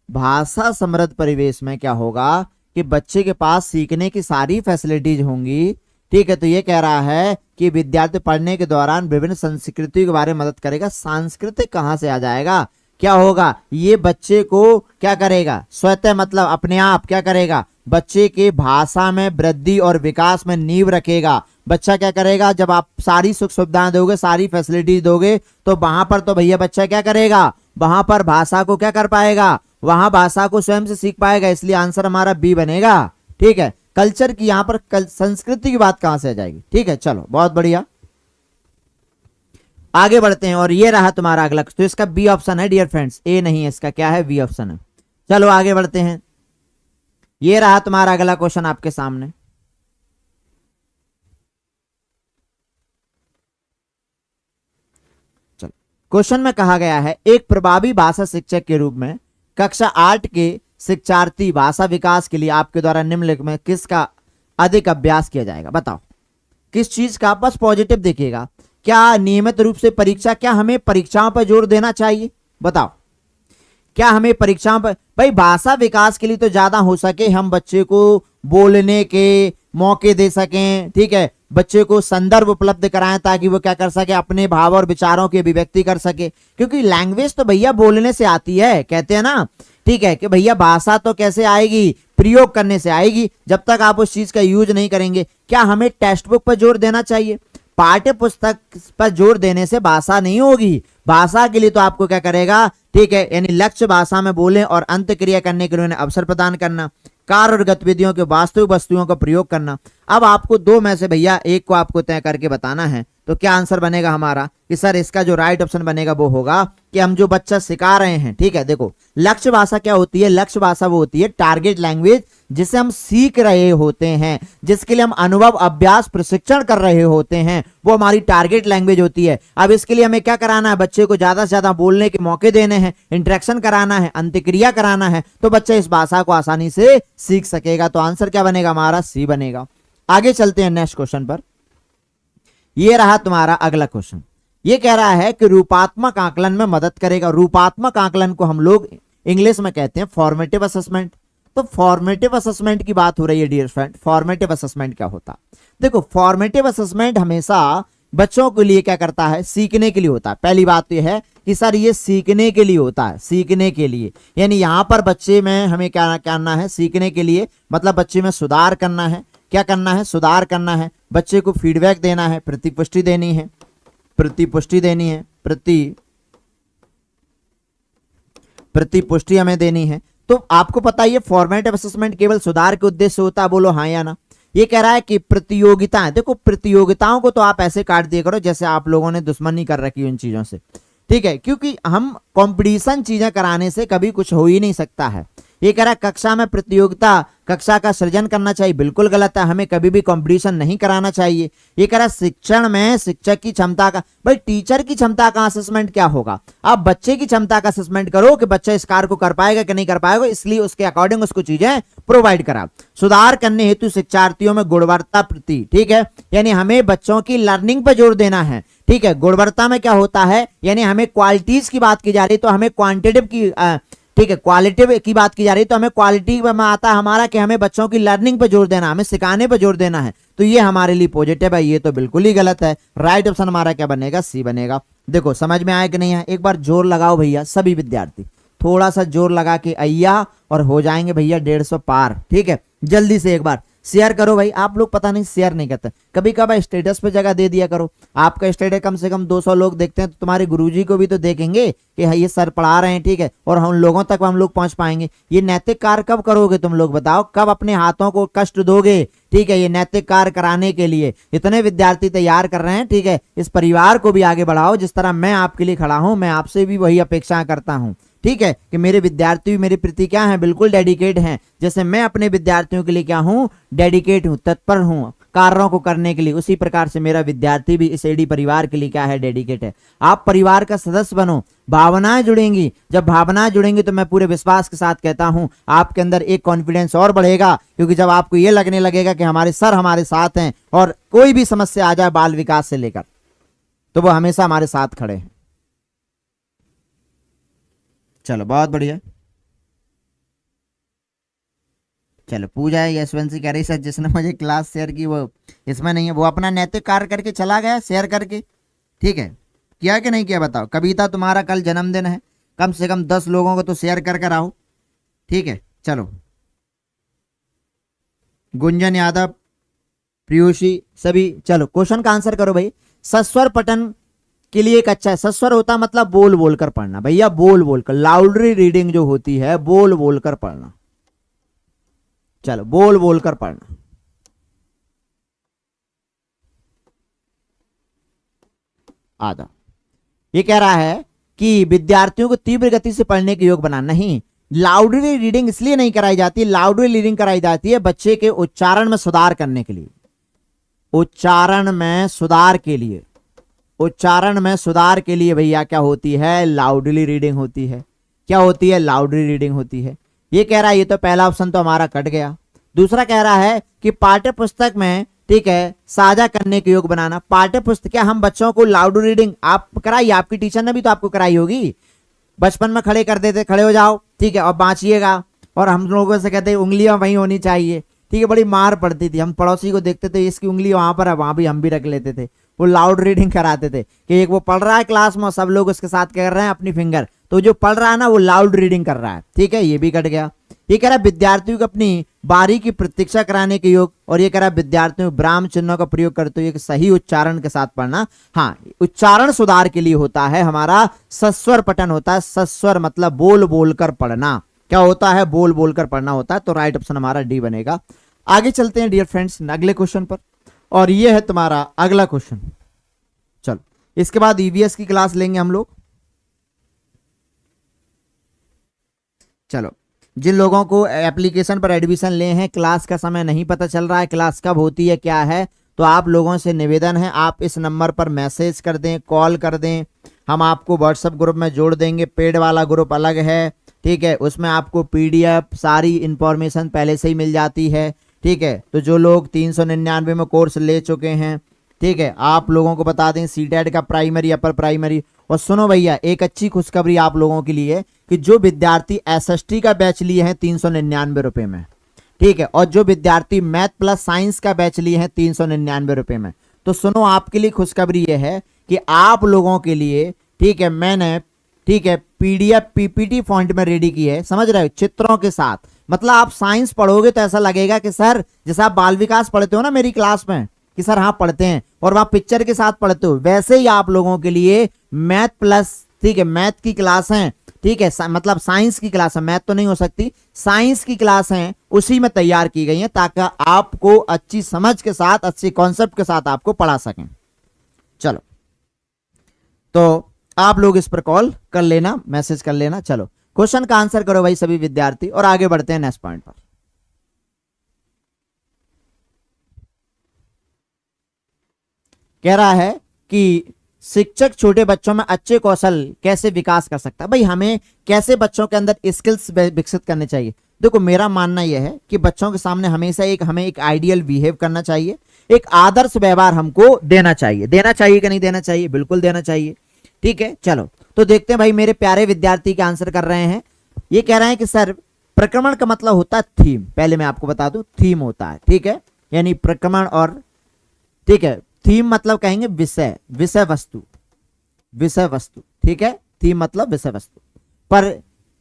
A: भाषा समृद्ध परिवेश में क्या होगा कि बच्चे के पास सीखने की सारी फैसिलिटीज होंगी। ठीक है, तो ये कह रहा है कि विद्यार्थी पढ़ने के दौरान विभिन्न संस्कृति के बारे में मदद करेगा। सांस्कृतिक कहां से आ जाएगा? क्या होगा? ये बच्चे को क्या करेगा? स्वतः मतलब अपने आप क्या करेगा? बच्चे के भाषा में वृद्धि और विकास में नींव रखेगा। बच्चा क्या करेगा? जब आप सारी सुख सुविधाएं दोगे, सारी फैसिलिटीज दोगे, तो वहां पर तो भैया बच्चा क्या करेगा? वहां पर भाषा को क्या कर पाएगा? वहां भाषा को स्वयं से सीख पाएगा। इसलिए आंसर हमारा बी बनेगा। ठीक है, कल्चर की यहां पर संस्कृति की बात कहां से आ जाएगी? ठीक है, चलो बहुत बढ़िया, आगे बढ़ते हैं। और ये रहा तुम्हारा अगला, तो इसका बी ऑप्शन है डियर फ्रेंड्स, ए नहीं है इसका, क्या है? बी ऑप्शन है। चलो आगे बढ़ते हैं। ये रहा तुम्हारा अगला क्वेश्चन आपके सामने। चलो क्वेश्चन में कहा गया है एक प्रभावी भाषा शिक्षक के रूप में कक्षा 8 के शिक्षार्थी भाषा विकास के लिए आपके द्वारा निम्नलिखित में किसका अधिक अभ्यास किया जाएगा? बताओ किस चीज का? बस पॉजिटिव देखिएगा। क्या नियमित रूप से परीक्षा, क्या हमें परीक्षाओं पर जोर देना चाहिए? बताओ क्या हमें परीक्षाओं पर? भाई भाषा विकास के लिए तो ज्यादा हो सके हम बच्चे को बोलने के मौके दे सकें, ठीक है, बच्चे को संदर्भ उपलब्ध कराएं ताकि वो क्या कर सके, अपने भाव और विचारों की अभिव्यक्ति कर सके। क्योंकि लैंग्वेज तो भैया बोलने से आती है, कहते हैं ना, ठीक है, कि भैया भाषा तो कैसे आएगी? प्रयोग करने से आएगी। जब तक आप उस चीज का यूज नहीं करेंगे, क्या हमें टेक्स्ट बुक पर जोर देना चाहिए? पाठ्य पुस्तक पर जोर देने से भाषा नहीं होगी। भाषा के लिए तो आपको क्या करेगा, ठीक है, यानी लक्ष्य भाषा में बोले और अंत क्रिया करने के लिए उन्हें अवसर प्रदान करना, कार्य और गतिविधियों के वास्तविक वस्तुओं का प्रयोग करना। अब आपको दो में से भैया एक को आपको तय करके बताना है, तो क्या आंसर बनेगा हमारा कि सर इसका जो राइट ऑप्शन बनेगा वो होगा कि हम जो बच्चा सिखा रहे हैं, ठीक है, देखो लक्ष्य भाषा क्या होती है? लक्ष्य भाषा वो होती है टारगेट लैंग्वेज जिसे हम सीख रहे होते हैं, जिसके लिए हम अनुभव अभ्यास प्रशिक्षण कर रहे होते हैं, वो हमारी टारगेट लैंग्वेज होती है। अब इसके लिए हमें क्या कराना है? बच्चे को ज्यादा से ज्यादा बोलने के मौके देने हैं, इंटरेक्शन कराना है, अंत्यक्रिया कराना है, तो बच्चा इस भाषा को आसानी से सीख सकेगा। तो आंसर क्या बनेगा हमारा? सी बनेगा। आगे चलते हैं नेक्स्ट क्वेश्चन पर। ये रहा तुम्हारा अगला क्वेश्चन। ये कह रहा है कि रूपात्मक आकलन में मदद करेगा। रूपात्मक आकलन को हम लोग इंग्लिश में कहते हैं फॉर्मेटिव असेसमेंट। तो फॉर्मेटिव असेसमेंट की बात हो रही है डियर फ्रेंड। फॉर्मेटिव असेसमेंट क्या होता? देखो फॉर्मेटिव असेसमेंट हमेशा बच्चों के लिए क्या करता है? सीखने के लिए होता है। पहली बात तो यह है कि सर ये सीखने के लिए होता है, सीखने के लिए, यानी यहां पर बच्चे में हमें क्या करना है? सीखने के लिए, मतलब बच्चे में सुधार करना है। क्या करना है? सुधार करना है। बच्चे को फीडबैक देना है, प्रतिपुष्टि देनी है, प्रतिपुष्टि देनी है, प्रतिपुष्टि हमें देनी है। तो आपको पता है ये फॉर्मेटिव असेसमेंट केवल सुधार के उद्देश्य से होता है, बोलो हाँ या ना। ये कह रहा है कि प्रतियोगिताएं, देखो प्रतियोगिताओं को तो आप ऐसे काट दिया करो जैसे आप लोगों ने दुश्मनी कर रखी उन चीजों से, ठीक है, क्योंकि हम कंपटीशन चीजें कराने से कभी कुछ हो ही नहीं सकता है। ये कह रहा है कक्षा में प्रतियोगिता, कक्षा का सृजन करना चाहिए, बिल्कुल गलत है, हमें कभी भी कंपटीशन नहीं कराना चाहिए। ये कह रहा है शिक्षण में शिक्षक की क्षमता का, भाई टीचर की क्षमता का असेसमेंट क्या होगा? आप बच्चे की क्षमता का असेसमेंट करो कि बच्चा इस कार्य को कर पाएगा कि नहीं कर पाएगा, इसलिए उसके अकॉर्डिंग उसको चीजें प्रोवाइड करा। सुधार करने हेतु शिक्षार्थियों में गुणवत्ता प्रति, ठीक है, यानी हमें बच्चों की लर्निंग पर जोर देना है, ठीक है। गुणवत्ता में क्या होता है? यानी हमें क्वालिटीज की बात की जा रही तो हमें क्वांटिटिव की, ठीक है, क्वालिटी की बात की जा रही है तो हमें क्वालिटी में आता है हमारा कि हमें बच्चों की लर्निंग पे जोर देना, हमें सिखाने पे जोर देना है। तो ये हमारे लिए पॉजिटिव है, ये तो बिल्कुल ही गलत है। राइट ऑप्शन हमारा क्या बनेगा? सी बनेगा। देखो समझ में आया कि नहीं है? एक बार जोर लगाओ भैया सभी विद्यार्थी, थोड़ा सा जोर लगा के आइया और हो जाएंगे भैया 150 पार, ठीक है। जल्दी से एक बार शेयर करो भाई। आप लोग पता नहीं शेयर नहीं करते, कभी कभार स्टेटस पे जगह दे दिया करो। आपका स्टेटस कम से कम 200 लोग देखते हैं तो तुम्हारे गुरुजी को भी तो देखेंगे कि ये सर पढ़ा रहे हैं, ठीक है, और हम लोगों तक हम लोग पहुंच पाएंगे। ये नैतिक कार्य कब करोगे तुम लोग? बताओ कब अपने हाथों को कष्ट दोगे, ठीक है, ये नैतिक कार्य कराने के लिए इतने विद्यार्थी तैयार कर रहे हैं, ठीक है। इस परिवार को भी आगे बढ़ाओ, जिस तरह मैं आपके लिए खड़ा हूं, मैं आपसे भी वही अपेक्षा करता हूं, ठीक है, कि मेरे विद्यार्थी भी मेरे प्रति क्या है? बिल्कुल डेडिकेट हैं। जैसे मैं अपने विद्यार्थियों के लिए क्या हूं? डेडिकेट हूं, तत्पर हूं कार्यों को करने के लिए, उसी प्रकार से मेरा विद्यार्थी भी इस एडी परिवार के लिए क्या है? डेडिकेट है। आप परिवार का सदस्य बनो, भावनाएं जुड़ेंगी। जब भावनाएं जुड़ेंगी तो मैं पूरे विश्वास के साथ कहता हूं आपके अंदर एक कॉन्फिडेंस और बढ़ेगा, क्योंकि जब आपको यह लगने लगेगा कि हमारे सर हमारे साथ हैं और कोई भी समस्या आ जाए बाल विकास से लेकर, तो वो हमेशा हमारे साथ खड़े हैं। चलो बहुत बढ़िया। चलो पूजा है यशवंत कह रही सर जिसने मुझे क्लास शेयर की वो इसमें नहीं है, वो अपना नैतिक कार्य करके चला गया शेयर करके, ठीक है, किया कि नहीं किया बताओ। कविता तुम्हारा कल जन्मदिन है, कम से कम 10 लोगों को तो शेयर कर कर आओ, ठीक है। चलो गुंजन यादव, प्रियोशी, सभी चलो क्वेश्चन का आंसर करो भाई। सस्वर पठन के लिए एक अच्छा है, सस्वर होता मतलब बोल बोल कर पढ़ना भैया, बोल बोल कर, लाउडली रीडिंग जो होती है बोल बोल कर पढ़ना। चलो बोल बोल कर पढ़ना। आ जाओ। ये कह रहा है कि विद्यार्थियों को तीव्र गति से पढ़ने के योग बनाना। नहीं, लाउडली रीडिंग इसलिए नहीं कराई जाती, लाउडली रीडिंग कराई जाती है बच्चे के उच्चारण में सुधार करने के लिए, उच्चारण में सुधार के लिए, उच्चारण में सुधार के लिए भैया क्या होती है, लाउडली रीडिंग होती है। क्या होती है, लाउडली रीडिंग होती है। ये कह रहा है, ये तो पहला ऑप्शन तो हमारा कट गया। दूसरा कह रहा है कि पाठ्य पुस्तक में, ठीक है, साझा करने के योग बनाना। पाठ्य पुस्तक, क्या हम बच्चों को लाउड रीडिंग आप कराइए, आपकी टीचर ने भी तो आपको कराई होगी। बचपन में खड़े कर देते, खड़े हो जाओ, ठीक है, और बांचिएगा, और हम लोगों से कहते उंगलियां वहीं होनी चाहिए, ठीक है, बड़ी मार पड़ती थी। हम पड़ोसी को देखते थे, इसकी उंगली वहां पर है, वहां भी हम भी रख लेते थे। वो लाउड रीडिंग कराते थे कि एक वो पढ़ रहा है क्लास में, सब लोग उसके साथ कर रहे हैं अपनी फिंगर, तो जो पढ़ रहा है ना वो लाउड रीडिंग कर रहा है, ठीक है, ये भी कट गया। ये कह रहा है विद्यार्थियों को अपनी बारी की प्रतीक्षा कराने के योग, और ये कह रहा है विद्यार्थियों को विराम चिन्हों का प्रयोग करते हुए सही उच्चारण के साथ पढ़ना। हाँ, उच्चारण सुधार के लिए होता है हमारा सस्वर पठन होता है। सस्वर मतलब बोल बोल कर पढ़ना। क्या होता है, बोल बोल कर पढ़ना होता है। तो राइट ऑप्शन हमारा डी बनेगा। आगे चलते हैं डियर फ्रेंड्स अगले क्वेश्चन पर, और ये है तुम्हारा अगला क्वेश्चन। चलो, इसके बाद ईवीएस की क्लास लेंगे हम लोग। चलो, जिन लोगों को एप्लीकेशन पर एडमिशन ले हैं, क्लास का समय नहीं पता चल रहा है, क्लास कब होती है क्या है, तो आप लोगों से निवेदन है, आप इस नंबर पर मैसेज कर दें, कॉल कर दें, हम आपको व्हाट्सएप ग्रुप में जोड़ देंगे। पेड वाला ग्रुप अलग है, ठीक है, उसमें आपको पीडीएफ सारी इंफॉर्मेशन पहले से ही मिल जाती है, ठीक है। तो जो लोग 399 में कोर्स ले चुके हैं, ठीक है, आप लोगों को बता दें सीटेट का प्राइमरी, अपर प्राइमरी। और सुनो भैया, एक अच्छी खुशखबरी आप लोगों के लिए कि जो विद्यार्थी एसएसटी का बैच लिए हैं 399 रुपए में, ठीक है, और जो विद्यार्थी मैथ प्लस साइंस का बैच लिए हैं 399 रुपए में, तो सुनो आपके लिए खुशखबरी यह है कि आप लोगों के लिए, ठीक है, मैंने, ठीक है, पीडीएफ पीपीटी फॉन्ट में रेडी की है, समझ रहे हो, चित्रों के साथ। मतलब आप साइंस पढ़ोगे तो ऐसा लगेगा कि सर, जैसे आप बाल विकास पढ़ते हो ना मेरी क्लास में, कि सर हाँ पढ़ते हैं, और वहां पिक्चर के साथ पढ़ते हो, वैसे ही आप लोगों के लिए मैथ प्लस, ठीक है, मैथ की क्लास है, ठीक है, मतलब साइंस की क्लास है, मैथ तो नहीं हो सकती, साइंस की क्लास है, उसी में तैयार की गई है ताकि आपको अच्छी समझ के साथ, अच्छे कॉन्सेप्ट के साथ आपको पढ़ा सकें। चलो, तो आप लोग इस पर कॉल कर लेना, मैसेज कर लेना। चलो, क्वेश्चन का आंसर करो भाई सभी विद्यार्थी, और आगे बढ़ते हैं नेक्स्ट पॉइंट पर। कह रहा है कि शिक्षक छोटे बच्चों में अच्छे कौशल कैसे विकास कर सकता है। भाई हमें कैसे बच्चों के अंदर स्किल्स विकसित करने चाहिए। देखो, मेरा मानना यह है कि बच्चों के सामने हमेशा हमें एक आइडियल बिहेव करना चाहिए, एक आदर्श व्यवहार हमको देना चाहिए। देना चाहिए कि नहीं देना चाहिए? बिल्कुल देना चाहिए, ठीक है। चलो, तो देखते हैं भाई मेरे प्यारे विद्यार्थी के आंसर कर रहे हैं। ये कह रहे हैं कि सर, प्रक्रमण का मतलब होता है थीम। पहले मैं आपको बता दूं, थीम होता है, ठीक है, यानी प्रक्रमण, और ठीक है, थीम मतलब कहेंगे विषय, विषय वस्तु, विषय वस्तु, ठीक है, थीम मतलब विषय वस्तु। पर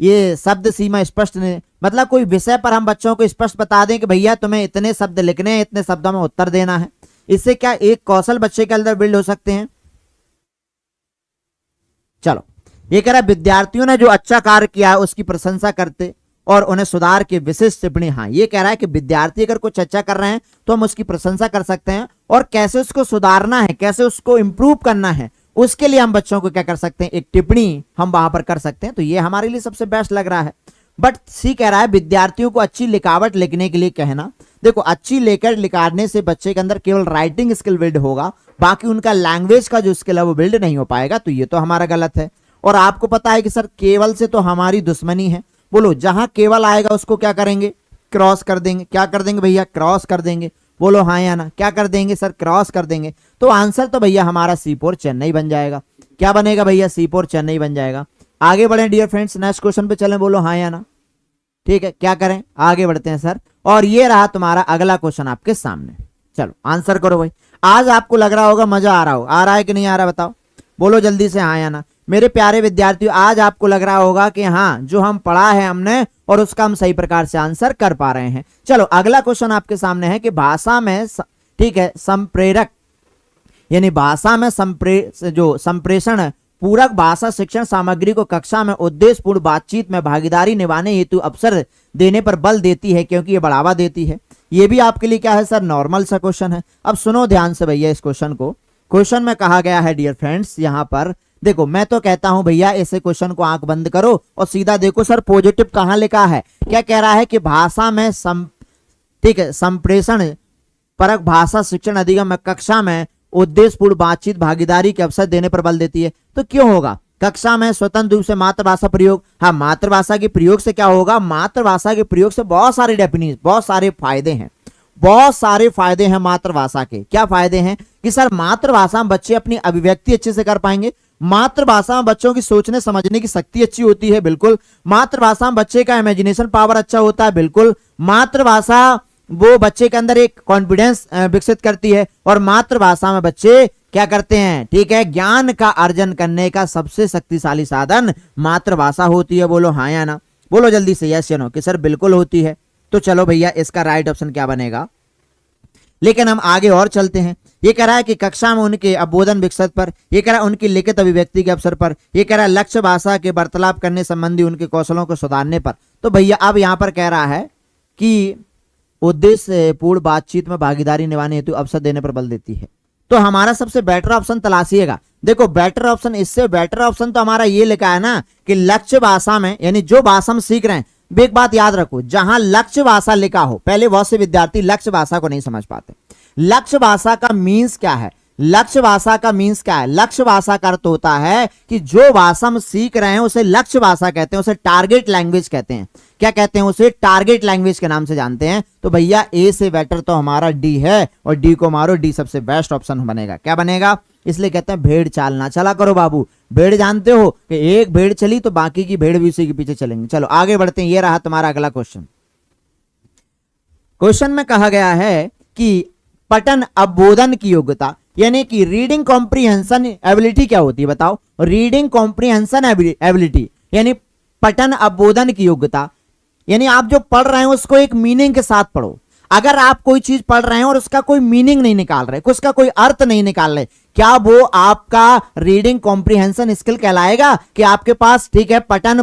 A: ये शब्द सीमा स्पष्ट नहीं, मतलब कोई विषय पर हम बच्चों को स्पष्ट बता दें कि भैया तुम्हें इतने शब्द लिखने हैं, इतने शब्दों में उत्तर देना है। इससे क्या एक कौशल बच्चे के अंदर बिल्ड हो सकते हैं। चलो, ये कह रहा है विद्यार्थियों ने जो अच्छा कार्य किया है उसकी प्रशंसा करते और उन्हें सुधार की विशिष्ट टिप्पणी। हाँ, ये कह रहा है कि विद्यार्थी अगर कुछ अच्छा कर रहे हैं तो हम उसकी प्रशंसा कर सकते हैं, और कैसे उसको सुधारना है, कैसे उसको इंप्रूव करना है, उसके लिए हम बच्चों को क्या कर सकते हैं, एक टिप्पणी हम वहां पर कर सकते हैं। तो ये हमारे लिए सबसे बेस्ट लग रहा है। बट सी कह रहा है विद्यार्थियों को अच्छी लिखावट लिखने के लिए कहना। देखो, अच्छी लेकर लिखाने से बच्चे के अंदर केवल राइटिंग स्किल बिल्ड होगा, बाकी उनका लैंग्वेज का जो स्किल है वो बिल्ड नहीं हो पाएगा। तो ये तो हमारा गलत है। और आपको पता है कि सर केवल से तो हमारी दुश्मनी है। बोलो, जहां केवल आएगा उसको क्या करेंगे, क्रॉस कर देंगे। क्या कर देंगे भैया, क्रॉस कर देंगे। बोलो हाँ या ना, क्या कर देंगे सर, क्रॉस कर देंगे। तो आंसर तो भैया हमारा C4 चेन्नई बन जाएगा। क्या बनेगा भैया, C4 चेन्नई बन जाएगा। आगे बढ़े डियर फ्रेंड्स, नेक्स्ट क्वेश्चन पे चलें। बोलो हाँ या ना, ठीक है, क्या करें, आगे बढ़ते हैं सर। और ये रहा तुम्हारा अगला क्वेश्चन आपके सामने। चलो आंसर करो भाई। आज आपको लग रहा होगा मजा आ रहा है कि नहीं आ रहा, बताओ, बोलो जल्दी से हाँ या ना। मेरे प्यारे विद्यार्थियों, आज आपको लग रहा होगा कि हाँ, जो हम पढ़ा है हमने और उसका हम सही प्रकार से आंसर कर पा रहे हैं। चलो, अगला क्वेश्चन आपके सामने है कि भाषा में, ठीक है, संप्रेरक, यानी भाषा में जो संप्रेषण पूरक भाषा शिक्षण सामग्री को कक्षा में उद्देश्यपूर्ण बातचीत में भागीदारी निभाने हेतु अवसर देने पर बल देती है, क्योंकि ये बढ़ावा देती है। ये भी आपके लिए क्या है सर, नॉर्मल सा क्वेश्चन है। अब सुनो ध्यान से भैया इस क्वेश्चन को। क्वेश्चन में कहा गया है डियर फ्रेंड्स, यहां पर देखो, मैं तो कहता हूं भैया ऐसे क्वेश्चन को आंख बंद करो और सीधा देखो सर पॉजिटिव कहां लिखा है। क्या कह रहा है कि भाषा में ठीक है, संप्रेषण परक भाषा शिक्षण अधिगम में कक्षा में उद्देश्यपूर्ण बातचीत भागीदारी के अवसर देने पर बल देती है। तो क्यों होगा? कक्षा में स्वतंत्र रूप से मातृभाषा प्रयोग। हाँ, मातृभाषा के प्रयोग से क्या होगा? मातृभाषा के प्रयोग से बहुत सारे डेफिनेशन, बहुत सारे फायदे हैं, बहुत सारे फायदे हैं मातृभाषा के। क्या फायदे हैं? कि सर मातृभाषा में बच्चे अपनी अभिव्यक्ति अच्छे से कर पाएंगे। मातृभाषा में बच्चों की सोचने समझने की शक्ति अच्छी होती है, बिल्कुल। मातृभाषा में बच्चे का इमेजिनेशन पावर अच्छा होता है, बिल्कुल। मातृभाषा वो बच्चे के अंदर एक कॉन्फिडेंस विकसित करती है, और मातृभाषा में बच्चे क्या करते हैं? ठीक है, ज्ञान का अर्जन करने का सबसे शक्तिशाली साधन मातृभाषा होती है। बोलो हाँ या ना, बोलो जल्दी से यस या नो कि सर बिल्कुल होती है। तो चलो भैया, इसका राइट ऑप्शन क्या बनेगा? लेकिन हम आगे और चलते हैं। ये कह रहा है कि कक्षा में उनके अवबोधन विकसित पर, ये कह रहा है उनकी लिखित अभिव्यक्ति के अवसर पर, ये कह रहा है लक्ष्य भाषा के वार्तालाप करने संबंधी उनके कौशलों को सुधारने पर। तो भैया अब यहां पर कह रहा है कि उद्देश्य पूर्ण बातचीत में भागीदारी निभाने हेतु अवसर देने पर बल देती है। तो हमारा सबसे बेटर ऑप्शन तलाशिएगा। देखो बेटर ऑप्शन, इससे बेटर ऑप्शन तो हमारा ये लिखा है ना कि लक्ष्य भाषा में, यानी जो भाषा हम सीख रहे हैं। एक बात याद रखो, जहां लक्ष्य भाषा लिखा हो, पहले बहुत से विद्यार्थी लक्ष्य भाषा को नहीं समझ पाते। लक्ष्य भाषा का मीन्स क्या है? लक्ष्य भाषा का मीन्स क्या है? लक्ष्य भाषा का अर्थ होता है कि जो भाषा हम सीख रहे हैं उसे लक्ष्य भाषा कहते हैं, उसे टारगेट लैंग्वेज कहते हैं। क्या कहते हैं? उसे टारगेट लैंग्वेज के नाम से जानते हैं। तो भैया ए से बेटर तो हमारा डी है, और डी को मारो, डी सबसे बेस्ट ऑप्शन बनेगा। क्या बनेगा? इसलिए कहते हैं भेड़ चाल ना चला करो बाबू। भेड़ जानते हो कि एक भेड़ चली तो बाकी की भेड़ भी उसी के पीछे चलेंगे। चलो आगे बढ़ते हैं। ये रहा तुम्हारा अगला क्वेश्चन। क्वेश्चन में कहा गया है कि पठन अवबोधन की योग्यता, यानी कि रीडिंग कॉम्प्रिहेंशन एबिलिटी क्या होती है? बताओ। रीडिंग कॉम्प्रिहेंशन एबिलिटी यानी पठन अवबोधन की योग्यता, यानी आप जो पढ़ रहे हैं उसको एक मीनिंग के साथ पढ़ो। अगर आप कोई चीज पढ़ रहे हैं और उसका कोई मीनिंग नहीं निकाल रहे, उसका कोई अर्थ नहीं निकाल रहे, क्या वो आपका रीडिंग कॉम्प्रिहेंशन स्किल कहलाएगा? कि आपके पास, ठीक है, पठन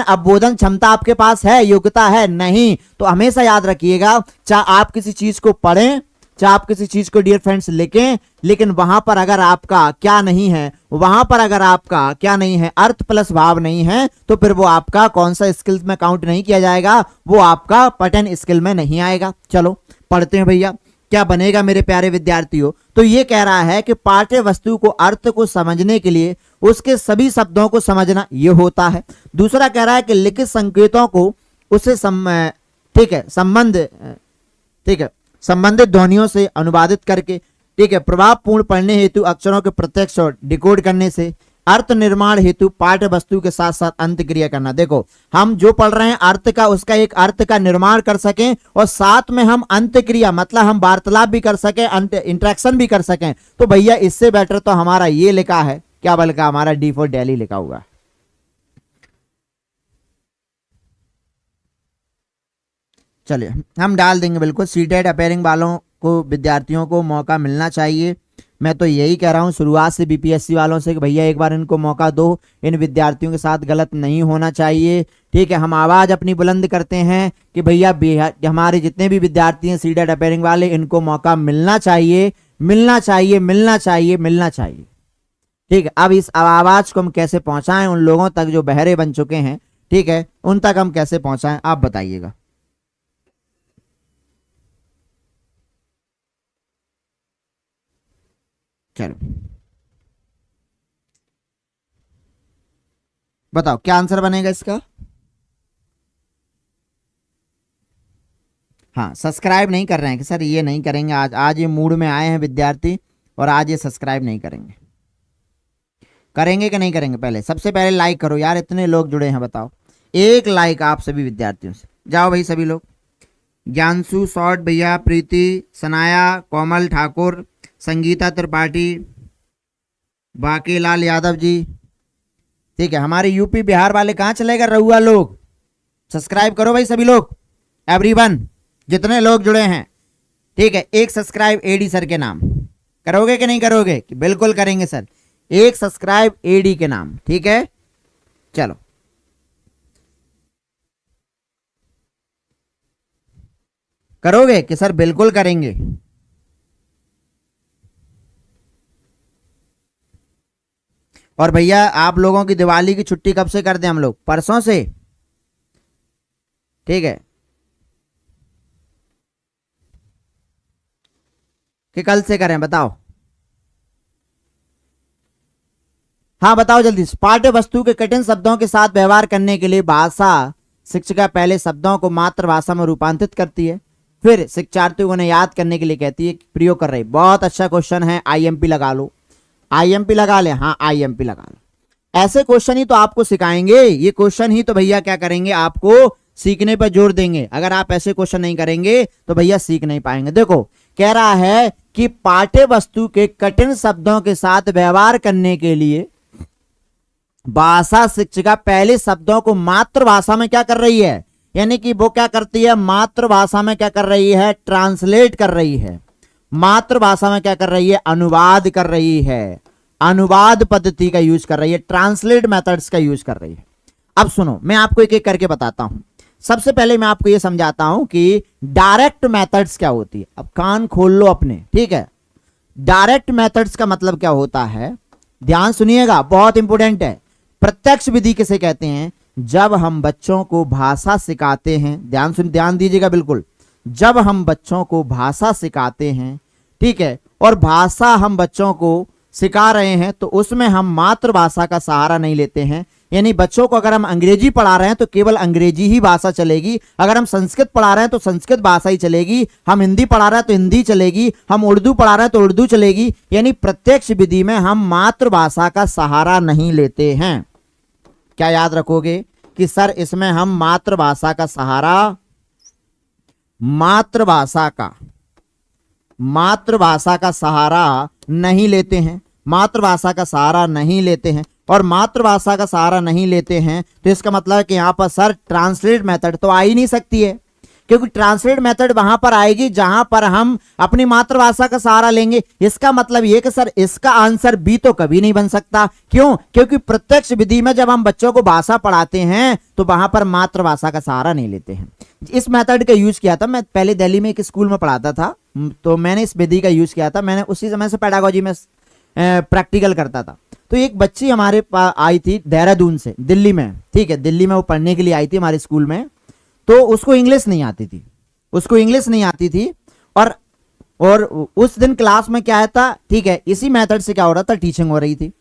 A: अवबोधन क्षमता आपके पास है, योग्यता है? नहीं। तो हमेशा याद रखिएगा, चाहे आप किसी चीज को पढ़ें, चाहे आप किसी चीज को डियर फ्रेंड्स लिखें, लेकिन वहां पर अगर आपका क्या नहीं है, वहां पर अगर आपका क्या नहीं है, अर्थ प्लस भाव नहीं है, तो फिर वो आपका कौन सा स्किल में काउंट नहीं किया जाएगा, वो आपका पठन स्किल में नहीं आएगा। चलो पढ़ते हैं भैया, क्या बनेगा मेरे प्यारे विद्यार्थियों। तो ये कह रहा है कि पाठ्य वस्तु को अर्थ को समझने के लिए उसके सभी शब्दों को समझना ये होता है। दूसरा कह रहा है कि लिखित संकेतों को उससे संबंधित ध्वनियों से अनुवादित करके, ठीक है, प्रभावपूर्ण पढ़ने हेतु अक्षरों के प्रत्यक्ष और डिकोड करने से, अर्थ निर्माण हेतु पाठ्य वस्तु के साथ साथ अंत क्रिया करना। देखो हम जो पढ़ रहे हैं अर्थ का, उसका एक अर्थ का निर्माण कर सकें, और साथ में हम अंत क्रिया मतलब हम वार्तालाप भी कर सकें, इंटरेक्शन भी कर सकें। तो भैया इससे बेटर तो हमारा ये लिखा है, क्या बल्कि हमारा डी फॉर दिल्ली लिखा हुआ है। चलिए हम डाल देंगे, बिल्कुल। सीटेट अपेयरिंग वालों को, विद्यार्थियों को मौका मिलना चाहिए। मैं तो यही कह रहा हूं शुरुआत से बीपीएससी वालों से कि भैया एक बार इनको मौका दो, इन विद्यार्थियों के साथ गलत नहीं होना चाहिए, ठीक है। हम आवाज अपनी बुलंद करते हैं कि भैया हमारे जितने भी विद्यार्थी हैं सीटेट अपेयरिंग वाले, इनको मौका मिलना चाहिए, मिलना चाहिए, मिलना चाहिए, मिलना चाहिए, ठीक है। अब इस आवाज को हम कैसे पहुंचाएं उन लोगों तक जो बहरे बन चुके हैं, ठीक है, उन तक हम कैसे पहुंचाएं, आप बताइएगा। चलो बताओ क्या आंसर बनेगा इसका। हाँ, सब्सक्राइब नहीं कर रहे हैं कि सर ये नहीं करेंगे, आज ये मूड में आए हैं विद्यार्थी और आज ये सब्सक्राइब नहीं करेंगे। करेंगे कि नहीं करेंगे? पहले सबसे पहले लाइक करो यार, इतने लोग जुड़े हैं, बताओ। एक लाइक आप सभी विद्यार्थियों से, जाओ भाई सभी लोग। ज्ञानशु शॉर्ट भैया, प्रीति, सनाया, कोमल ठाकुर, संगीता त्रिपाठी, बाकीलाल यादव जी, ठीक है। हमारे यूपी बिहार वाले कहाँ चले गए रहुआ लोग? सब्सक्राइब करो भाई सभी लोग, एवरीवन, जितने लोग जुड़े हैं, ठीक है। एक सब्सक्राइब एडी सर के नाम करोगे कि नहीं करोगे? कि बिल्कुल करेंगे सर, एक सब्सक्राइब एडी के नाम, ठीक है। चलो करोगे कि सर बिल्कुल करेंगे? और भैया आप लोगों की दिवाली की छुट्टी कब से कर दें हम लोग? परसों से, ठीक है, कि कल से करें? बताओ। हाँ बताओ जल्दी से। पाठ्य वस्तु के कठिन शब्दों के साथ व्यवहार करने के लिए भाषा शिक्षिका पहले शब्दों को मातृभाषा में रूपांतरित करती है, फिर शिक्षार्थियों को उन्हें याद करने के लिए कहती है, प्रयोग कर रही। बहुत अच्छा क्वेश्चन है, आईएमपी लगा लो। आईएमपी लगा ले, हाँ आईएमपी लगा लो। ऐसे क्वेश्चन ही तो आपको सिखाएंगे, ये क्वेश्चन ही तो भैया क्या करेंगे, आपको सीखने पर जोर देंगे। अगर आप ऐसे क्वेश्चन नहीं करेंगे तो भैया सीख नहीं पाएंगे। देखो कह रहा है कि पाठ्य वस्तु के कठिन शब्दों के साथ व्यवहार करने के लिए भाषा शिक्षिका पहले शब्दों को मातृभाषा में क्या कर रही है, यानी कि वो क्या करती है, मातृभाषा में क्या कर रही है, ट्रांसलेट कर रही है। मातृभाषा में क्या कर रही है, अनुवाद कर रही है, अनुवाद पद्धति का यूज कर रही है, ट्रांसलेट मेथड्स का यूज कर रही है। अब सुनो, मैं आपको एक एक करके बताता हूं। सबसे पहले मैं आपको यह समझाता हूं कि डायरेक्ट मेथड्स क्या होती है। अब कान खोल लो अपने, ठीक है। डायरेक्ट मेथड्स का मतलब क्या होता है, ध्यान सुनिएगा, बहुत इंपॉर्टेंट है। प्रत्यक्ष विधि किसे कहते हैं, जब हम बच्चों को भाषा सिखाते हैं, ध्यान दीजिएगा बिल्कुल। जब हम बच्चों को भाषा सिखाते हैं, ठीक है, और भाषा हम बच्चों को सिखा रहे हैं तो उसमें हम मातृभाषा का सहारा नहीं लेते हैं। यानी बच्चों को अगर हम अंग्रेजी पढ़ा रहे हैं तो केवल अंग्रेजी ही भाषा चलेगी, अगर हम संस्कृत पढ़ा रहे हैं तो संस्कृत भाषा ही चलेगी, हम हिंदी पढ़ा रहे हैं तो हिंदी चलेगी, हम उर्दू पढ़ा रहे हैं तो उर्दू चलेगी। यानी प्रत्यक्ष विधि में हम मातृभाषा का सहारा नहीं लेते हैं। क्या याद रखोगे कि सर इसमें हम मातृभाषा का सहारा, मातृभाषा का सहारा नहीं लेते हैं, मातृभाषा का सहारा नहीं लेते हैं। और मातृभाषा का सहारा नहीं लेते हैं तो इसका मतलब है कि यहां पर सर ट्रांसलेट मेथड तो आ ही नहीं सकती है, क्योंकि ट्रांसलेट मेथड वहां पर आएगी जहां पर हम अपनी मातृभाषा का सहारा लेंगे। इसका मतलब यह कि सर इसका आंसर बी तो कभी नहीं बन सकता। क्यों? क्योंकि प्रत्यक्ष विधि में जब हम बच्चों को भाषा पढ़ाते हैं तो वहां पर मातृभाषा का सहारा नहीं लेते हैं। इस मेथड का यूज किया था, मैं पहले दिल्ली में एक स्कूल में पढ़ाता था तो मैंने इस विधि का यूज किया था। मैंने उसी समय से पेडागोजी में प्रैक्टिकल करता था। तो एक बच्ची हमारे पास आई थी देहरादून से, दिल्ली में, ठीक है, दिल्ली में वो पढ़ने के लिए आई थी हमारे स्कूल में। तो उसको इंग्लिश नहीं आती थी, और उस दिन क्लास में क्या था, ठीक है, इसी मेथड से क्या हो रहा था, टीचिंग हो रही थी।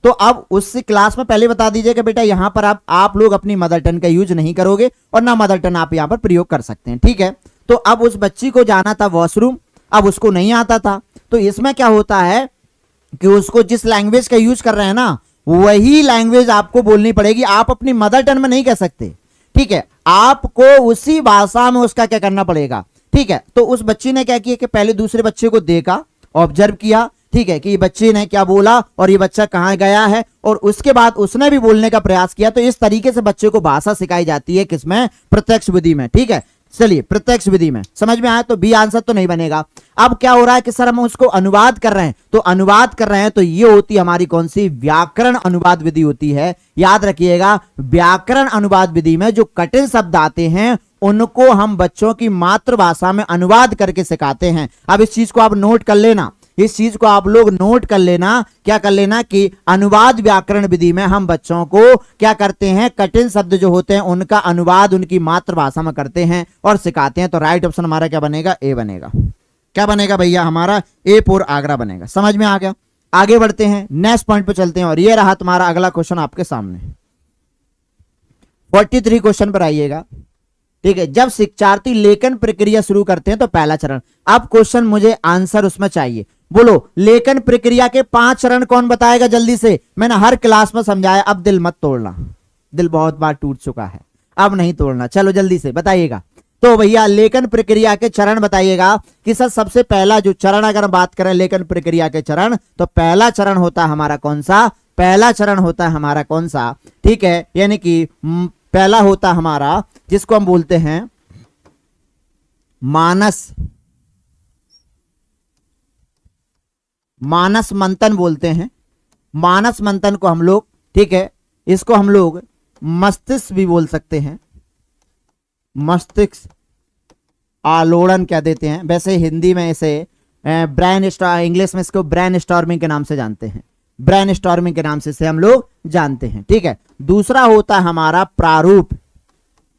A: तो अब उस क्लास में पहले बता दीजिएगा बेटा यहां पर आप लोग अपनी मदर टंग का यूज नहीं करोगे और ना मदर टंग आप यहां पर प्रयोग कर सकते हैं, ठीक है। तो अब उस बच्ची को जाना था वॉशरूम, अब उसको नहीं आता था। तो इसमें क्या होता है कि उसको जिस लैंग्वेज का यूज कर रहे हैं ना, वही लैंग्वेज आपको बोलनी पड़ेगी। आप अपनी मदर टंग में नहीं कह सकते, ठीक है, आपको उसी भाषा में उसका क्या करना पड़ेगा, ठीक है। तो उस बच्ची ने क्या किया कि पहले दूसरे बच्चे को देखा, ऑब्जर्व किया, ठीक है, कि ये बच्चे ने क्या बोला और ये बच्चा कहां गया है, और उसके बाद उसने भी बोलने का प्रयास किया। तो इस तरीके से बच्चे को भाषा सिखाई जाती है, किसमें, प्रत्यक्ष विधि में, ठीक है। चलिए प्रत्यक्ष विधि में समझ में आया, तो बी आंसर तो नहीं बनेगा। अब क्या हो रहा है कि सर हम उसको अनुवाद कर रहे हैं, तो ये होती हमारी कौन सी, व्याकरण अनुवाद विधि होती है। याद रखिएगा, व्याकरण अनुवाद विधि में जो कठिन शब्द आते हैं उनको हम बच्चों की मातृभाषा में अनुवाद करके सिखाते हैं। अब इस चीज को आप नोट कर लेना, इस चीज को आप लोग नोट कर लेना, क्या कर लेना कि अनुवाद व्याकरण विधि में हम बच्चों को क्या करते हैं, कठिन शब्द जो होते हैं उनका अनुवाद उनकी मातृभाषा में करते हैं और सिखाते हैं। तो राइट ऑप्शन हमारा क्या बनेगा, ए बनेगा। क्या बनेगा भैया, हमारा ए फॉर आगरा बनेगा। समझ में आ गया। आगे बढ़ते हैं, नेक्स्ट पॉइंट पे चलते हैं, और ये रहा तुम्हारा अगला क्वेश्चन आपके सामने। 43 क्वेश्चन पर आइएगा, ठीक है। जब शिक्षार्थी लेखन प्रक्रिया शुरू करते हैं तो पहला चरण। अब क्वेश्चन मुझे आंसर उसमें चाहिए, बोलो लेखन प्रक्रिया के 5 चरण कौन बताएगा जल्दी से। मैंने हर क्लास में समझाया, अब दिल मत तोड़ना, दिल बहुत बार टूट चुका है, अब नहीं तोड़ना। चलो जल्दी से बताइएगा। तो भैया लेखन प्रक्रिया के चरण बताइएगा कि सर सबसे पहला जो चरण, अगर बात करें लेखन प्रक्रिया के चरण, तो पहला चरण होता है हमारा कौन सा, पहला चरण होता है हमारा कौन सा, ठीक है, यानी कि पहला होता हमारा जिसको हम बोलते हैं मानस मंथन बोलते हैं। मानस मंथन को हम लोग, ठीक है, इसको हम लोग मस्तिष्क भी बोल सकते हैं, मस्तिष्क आलोड़न कह देते हैं। वैसे हिंदी में इसे इंग्लिश में इसको ब्रेन स्टॉर्मिंग के नाम से जानते हैं, ब्रेन स्टॉर्मिंग के नाम से इसे हम लोग जानते हैं, ठीक है। दूसरा होता है हमारा प्रारूप,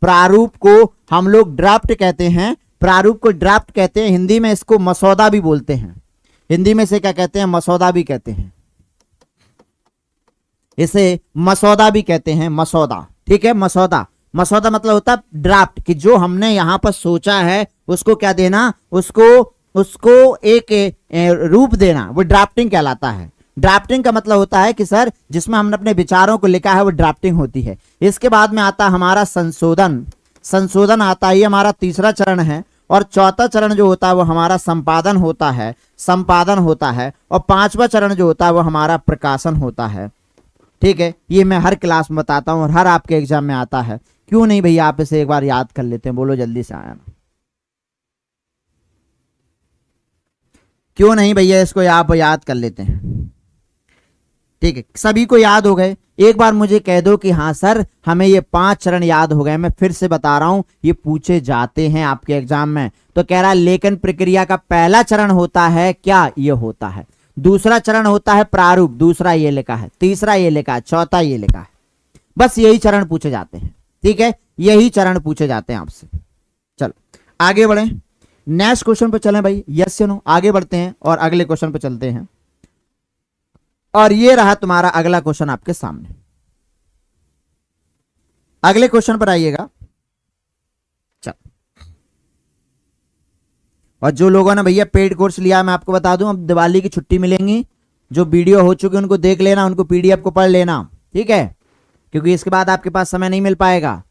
A: प्रारूप को हम लोग ड्राफ्ट कहते हैं, प्रारूप को ड्राफ्ट कहते हैं। हिंदी में इसको मसौदा भी बोलते हैं, हिंदी में से क्या कहते हैं, मसौदा भी कहते हैं। इसे मसौदा भी कहते हैं, मसौदा। ठीक है, मसौदा, मसौदा मतलब होता है ड्राफ्ट, कि जो हमने यहां पर सोचा है उसको क्या देना, उसको उसको एक रूप देना, वो ड्राफ्टिंग कहलाता है। ड्राफ्टिंग का मतलब होता है कि सर जिसमें हमने अपने विचारों को लिखा है वो ड्राफ्टिंग होती है। इसके बाद में आता है हमारा संशोधन, संशोधन आता है, ये हमारा तीसरा चरण है। और चौथा चरण जो होता है वो हमारा संपादन होता है, संपादन होता है। और पांचवा चरण जो होता है वो हमारा प्रकाशन होता है। ठीक है, ये मैं हर क्लास में बताता हूं और हर आपके एग्जाम में आता है। क्यों नहीं भैया, आप इसे एक बार याद कर लेते हैं, बोलो जल्दी से आया ना, क्यों नहीं भैया, इसको आप याद कर लेते हैं। ठीक है, सभी को याद हो गए, एक बार मुझे कह दो कि हाँ सर हमें ये 5 चरण याद हो गए। मैं फिर से बता रहा हूं, ये पूछे जाते हैं आपके एग्जाम में। तो कह रहा है लेखन प्रक्रिया का पहला चरण होता है क्या, ये होता है। दूसरा चरण होता है प्रारूप, दूसरा ये लिखा है, तीसरा ये लिखा है, चौथा ये लिखा है। बस यही चरण पूछे जाते हैं। ठीक है, यही चरण पूछे जाते हैं आपसे। चलो आगे बढ़े, नेक्स्ट क्वेश्चन पे चलें भाई, यस या नो। आगे बढ़ते हैं और अगले क्वेश्चन पे चलते हैं। और ये रहा तुम्हारा अगला क्वेश्चन आपके सामने। अगले क्वेश्चन पर आइएगा। चल, और जो लोगों ने भैया पेड कोर्स लिया, मैं आपको बता दूं, अब दिवाली की छुट्टी मिलेंगी। जो वीडियो हो चुके उनको देख लेना, उनको पीडीएफ को पढ़ लेना। ठीक है, क्योंकि इसके बाद आपके पास समय नहीं मिल पाएगा।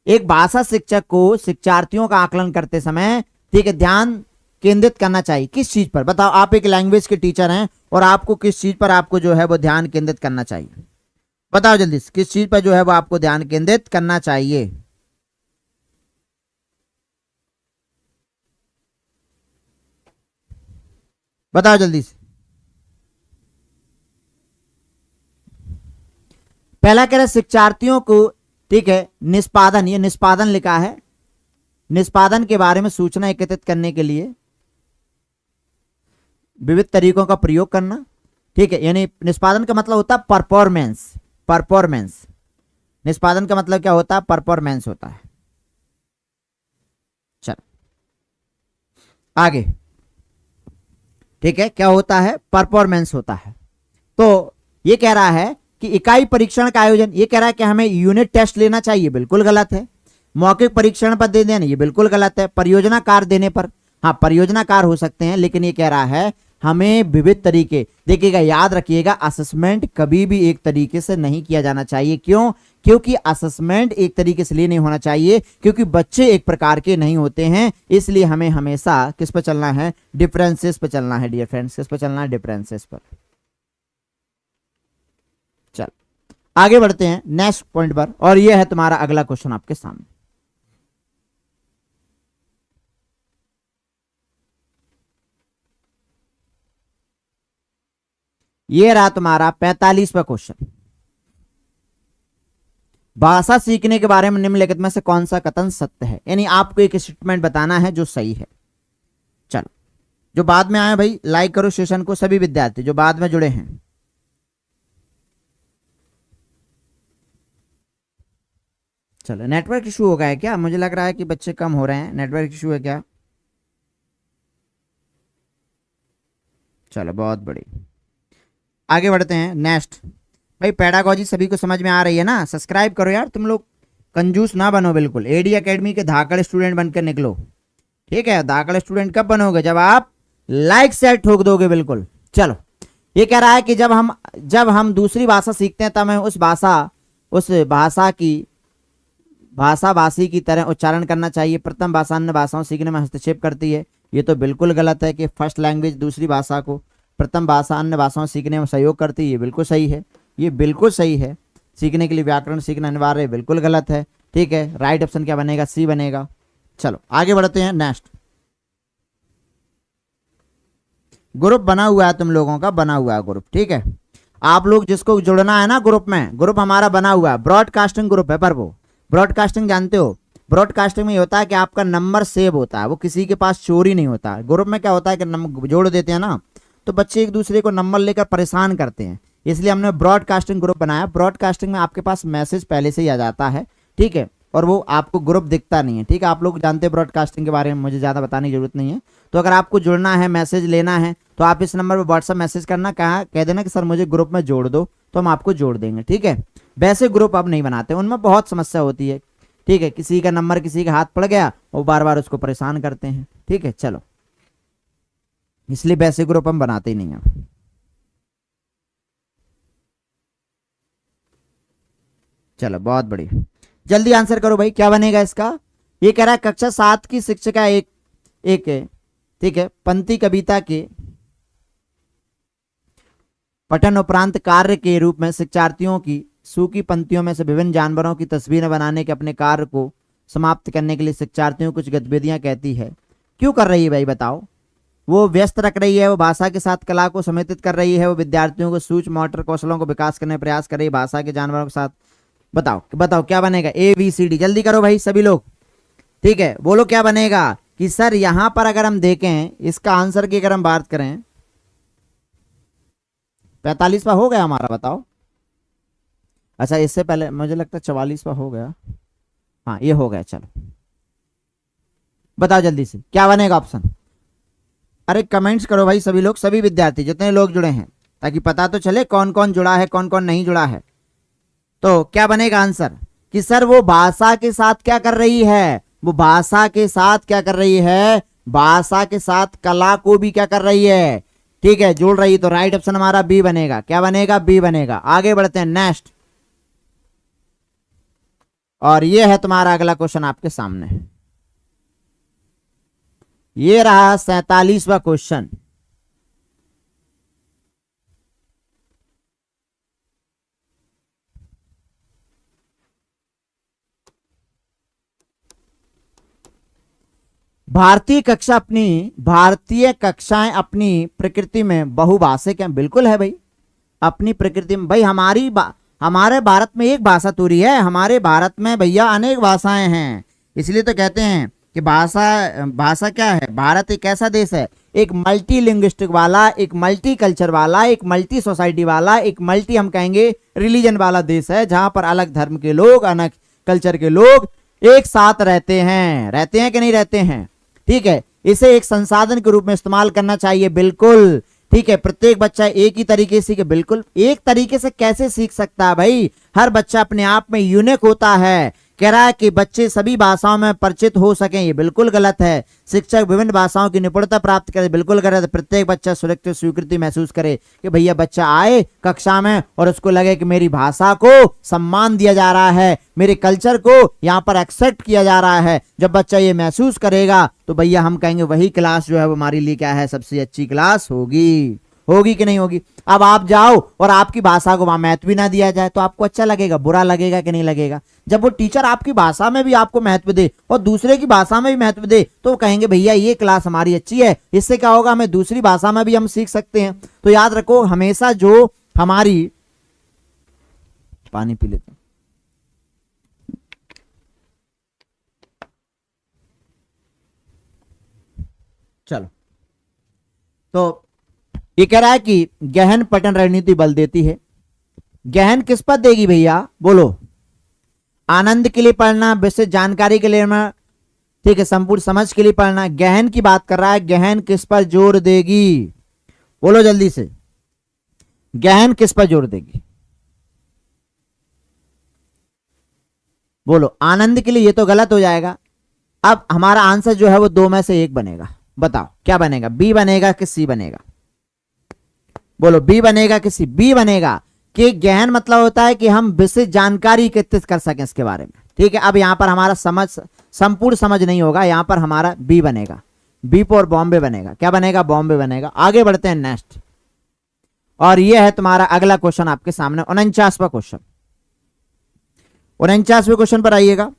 A: एक भाषा शिक्षक को शिक्षार्थियों का आकलन करते समय, ठीक है, ध्यान केंद्रित करना चाहिए किस चीज पर? बताओ, आप एक लैंग्वेज के टीचर हैं और आपको किस चीज पर आपको जो है वो ध्यान केंद्रित करना चाहिए? बताओ जल्दी से, किस चीज पर जो है वो आपको ध्यान केंद्रित करना चाहिए? बताओ जल्दी से। पहला कह रहा है शिक्षार्थियों को, ठीक है, निष्पादन, ये निष्पादन लिखा है, निष्पादन के बारे में सूचना एकत्रित करने के लिए विविध तरीकों का प्रयोग करना। ठीक है, यानी निष्पादन का मतलब होता है परफॉर्मेंस, परफॉर्मेंस। निष्पादन का मतलब क्या होता है? परफॉर्मेंस होता है। चलो आगे, ठीक है, क्या होता है? परफॉर्मेंस होता है। तो ये कह रहा है कि इकाई परीक्षण का आयोजन, ये कह रहा है कि हमें यूनिट टेस्ट लेना चाहिए, बिल्कुल गलत है। मौखिक परीक्षण पर दे देना, ये बिल्कुल गलत है। परियोजना कार्य देने पर, हाँ परियोजना कार्य हो सकते हैं, लेकिन ये कह रहा है हमें विविध तरीके, देखिएगा याद रखिएगा, असेसमेंट कभी भी एक तरीके से नहीं किया जाना चाहिए। क्यों? क्योंकि असेसमेंट एक तरीके से लिए नहीं होना चाहिए, क्योंकि बच्चे एक प्रकार के नहीं होते हैं। इसलिए हमें हमेशा किस पर चलना है? डिफरेंसेस पर चलना है डियर फ्रेंड्स, किस पर चलना है? डिफरेंसेस पर। चल आगे बढ़ते हैं नेक्स्ट पॉइंट पर, और यह है तुम्हारा अगला क्वेश्चन आपके सामने। ये रहा तुम्हारा 45वां क्वेश्चन। भाषा सीखने के बारे में निम्नलिखित में से कौन सा कथन सत्य है? यानी आपको एक स्टेटमेंट बताना है जो सही है। चलो, जो बाद में आए भाई लाइक करो सेशन को, सभी विद्यार्थी जो बाद में जुड़े हैं। चलो, नेटवर्क इशू हो गया है क्या? मुझे लग रहा है कि बच्चे कम हो रहे हैं, नेटवर्क इशू है क्या? चलो बहुत बड़ी, आगे बढ़ते हैं नेक्स्ट। भाई पेडागॉजी सभी को समझ में आ रही है ना? सब्सक्राइब करो यार, तुम लोग कंजूस ना बनो बिल्कुल। एडी एकेडमी के धाकड़ स्टूडेंट बनकर निकलो। ठीक है, धाकड़ स्टूडेंट कब बनोगे? जब आप लाइक से ठोक दोगे बिल्कुल। चलो, ये कह रहा है कि जब हम दूसरी भाषा सीखते हैं तब हमें उस भाषा की भाषाभाषी की तरह उच्चारण करना चाहिए। प्रथम भाषा अन्य भाषाओं सीखने में हस्तक्षेप करती है, ये तो बिल्कुल गलत है कि फर्स्ट लैंग्वेज दूसरी भाषा को, प्रथम भाषा अन्य भाषाओं सीखने में सहयोग करती है, ये बिल्कुल सही है, ये बिल्कुल सही है। सीखने के लिए व्याकरण सीखना अनिवार्य है, बिल्कुल गलत है। ठीक है, राइट ऑप्शन क्या बनेगा? सी बनेगा। चलो आगे बढ़ते हैं नेक्स्ट। ग्रुप बना हुआ है तुम लोगों का, बना हुआ है ग्रुप। ठीक है, आप लोग जिसको जुड़ना है ना ग्रुप में, ग्रुप हमारा बना हुआ है, ब्रॉडकास्टिंग ग्रुप है। पर वो ब्रॉडकास्टिंग जानते हो? ब्रॉडकास्टिंग में ये होता है कि आपका नंबर सेव होता है, वो किसी के पास चोरी नहीं होता। ग्रुप में क्या होता है कि नंबर जोड़ देते हैं ना, तो बच्चे एक दूसरे को नंबर लेकर परेशान करते हैं, इसलिए हमने ब्रॉडकास्टिंग ग्रुप बनाया। ब्रॉडकास्टिंग में आपके पास मैसेज पहले से ही आ जाता है, ठीक है, और वो आपको ग्रुप दिखता नहीं है। ठीक है, आप लोग जानते हैं ब्रॉडकास्टिंग के बारे में, मुझे ज़्यादा बताने की जरूरत नहीं है। तो अगर आपको जुड़ना है, मैसेज लेना है, तो आप इस नंबर पर व्हाट्सएप मैसेज करना, कह देना कि सर मुझे ग्रुप में जोड़ दो, तो हम आपको जोड़ देंगे। ठीक है, वैसे ग्रुप अब नहीं बनाते, उनमें बहुत समस्या होती है। ठीक है, किसी का नंबर किसी के हाथ पड़ गया, वो बार बार उसको परेशान करते हैं। ठीक है, चलो, इसलिए वैसे ग्रुप हम बनाते ही नहीं हैं। चलो बहुत बढ़िया, जल्दी आंसर करो भाई, क्या बनेगा इसका। ये कह रहा है कक्षा 7 की शिक्षिका एक है, ठीक है, पंक्ति कविता के पठन उपरांत कार्य के रूप में शिक्षार्थियों की सूखी पंक्तियों में से विभिन्न जानवरों की तस्वीरें बनाने के अपने कार्य को समाप्त करने के लिए शिक्षार्थियों को कुछ गतिविधियां कहती है। क्यों कर रही है भाई बताओ। वो व्यस्त रख रही है, वो भाषा के साथ कला को समेकित कर रही है, वो विद्यार्थियों को सूक्ष्म मोटर कौशलों को विकास करने का प्रयास कर रही है भाषा के जानवरों के साथ। बताओ बताओ क्या बनेगा, ABCD, जल्दी करो भाई सभी लोग। ठीक है, बोलो क्या बनेगा। कि सर यहां पर अगर हम देखें इसका आंसर की अगर हम बात करें, 45वां हो गया हमारा, बताओ। अच्छा इससे पहले मुझे लगता है 44वां हो गया, हाँ ये हो गया। चलो बताओ जल्दी से क्या बनेगा ऑप्शन। अरे कमेंट्स करो भाई सभी लोग, सभी विद्यार्थी जितने लोग जुड़े हैं, ताकि पता तो चले कौन कौन जुड़ा है कौन कौन नहीं जुड़ा है। तो क्या बनेगा आंसर कि सर वो भाषा के साथ क्या कर रही है, वो भाषा के साथ क्या कर रही है, भाषा के साथ कला को भी क्या कर रही है, ठीक है, जोड़ रही है। तो राइट ऑप्शन हमारा बी बनेगा। क्या बनेगा, बी बनेगा। आगे बढ़ते हैं नेक्स्ट, और ये है तुम्हारा अगला क्वेश्चन आपके सामने, ये रहा 47वां क्वेश्चन। भारतीय कक्षाएं अपनी प्रकृति में बहुभाषिक हैं। बिल्कुल है भाई, अपनी प्रकृति में भाई हमारे भारत में एक भाषा थोड़ी है, हमारे भारत में भैया अनेक भाषाएं हैं। इसलिए तो कहते हैं कि भाषा क्या है, भारत एक ऐसा देश है, एक मल्टी लिंग्विस्टिक वाला, एक मल्टी कल्चर वाला, एक मल्टी सोसाइटी वाला, एक मल्टी हम कहेंगे रिलीजन वाला देश है, जहां पर अलग धर्म के लोग, अलग कल्चर के लोग एक साथ रहते हैं कि नहीं रहते हैं। ठीक है, इसे एक संसाधन के रूप में इस्तेमाल करना चाहिए। बिल्कुल ठीक है, प्रत्येक बच्चा एक ही तरीके से सीखे। बिल्कुल, एक तरीके से कैसे सीख सकता है भाई, हर बच्चा अपने आप में यूनिक होता है। कह रहा है कि बच्चे सभी भाषाओं में परिचित हो सकें, ये बिल्कुल गलत है। शिक्षक विभिन्न भाषाओं की निपुणता प्राप्त करे, बिल्कुल गलत है। प्रत्येक बच्चा सुरक्षित स्वीकृति महसूस करे, कि भैया बच्चा आए कक्षा में और उसको लगे कि मेरी भाषा को सम्मान दिया जा रहा है, मेरे कल्चर को यहाँ पर एक्सेप्ट किया जा रहा है। जब बच्चा ये महसूस करेगा तो भैया हम कहेंगे वही क्लास जो है वो हमारे लिए क्या है, सबसे अच्छी क्लास होगी कि नहीं होगी। अब आप जाओ और आपकी भाषा को वहां महत्व भी ना दिया जाए तो आपको अच्छा लगेगा, बुरा लगेगा कि नहीं लगेगा। जब वो टीचर आपकी भाषा में भी आपको महत्व दे और दूसरे की भाषा में भी महत्व दे तो कहेंगे भैया ये क्लास हमारी अच्छी है, इससे क्या होगा, हमें दूसरी भाषा में भी हम सीख सकते हैं। तो याद रखो हमेशा जो हमारी, पानी पी लेते हैं। चलो, तो ये कह रहा है कि गहन पठन रणनीति बल देती है। गहन किस पर देगी भैया, बोलो। आनंद के लिए पढ़ना, विशेष जानकारी के लिए, ठीक है, संपूर्ण समझ के लिए पढ़ना। गहन की बात कर रहा है, गहन किस पर जोर देगी, बोलो जल्दी से। गहन किस पर जोर देगी, बोलो। आनंद के लिए ये तो गलत हो जाएगा। अब हमारा आंसर जो है वो दो में से एक बनेगा। बताओ क्या बनेगा, बी बनेगा कि सी बनेगा, बोलो। बी बनेगा कि सी, बी बनेगा। कि गहन मतलब होता है कि हम विशेष जानकारी एकत्रित कर सकें इसके बारे में। ठीक है, अब यहां पर हमारा संपूर्ण समझ नहीं होगा, यहां पर हमारा बी बनेगा। बी पर बॉम्बे बनेगा। क्या बनेगा, बॉम्बे बनेगा। आगे बढ़ते हैं नेक्स्ट, और यह है तुम्हारा अगला क्वेश्चन आपके सामने, 49वां क्वेश्चन। 49वें क्वेश्चन पर आइएगा।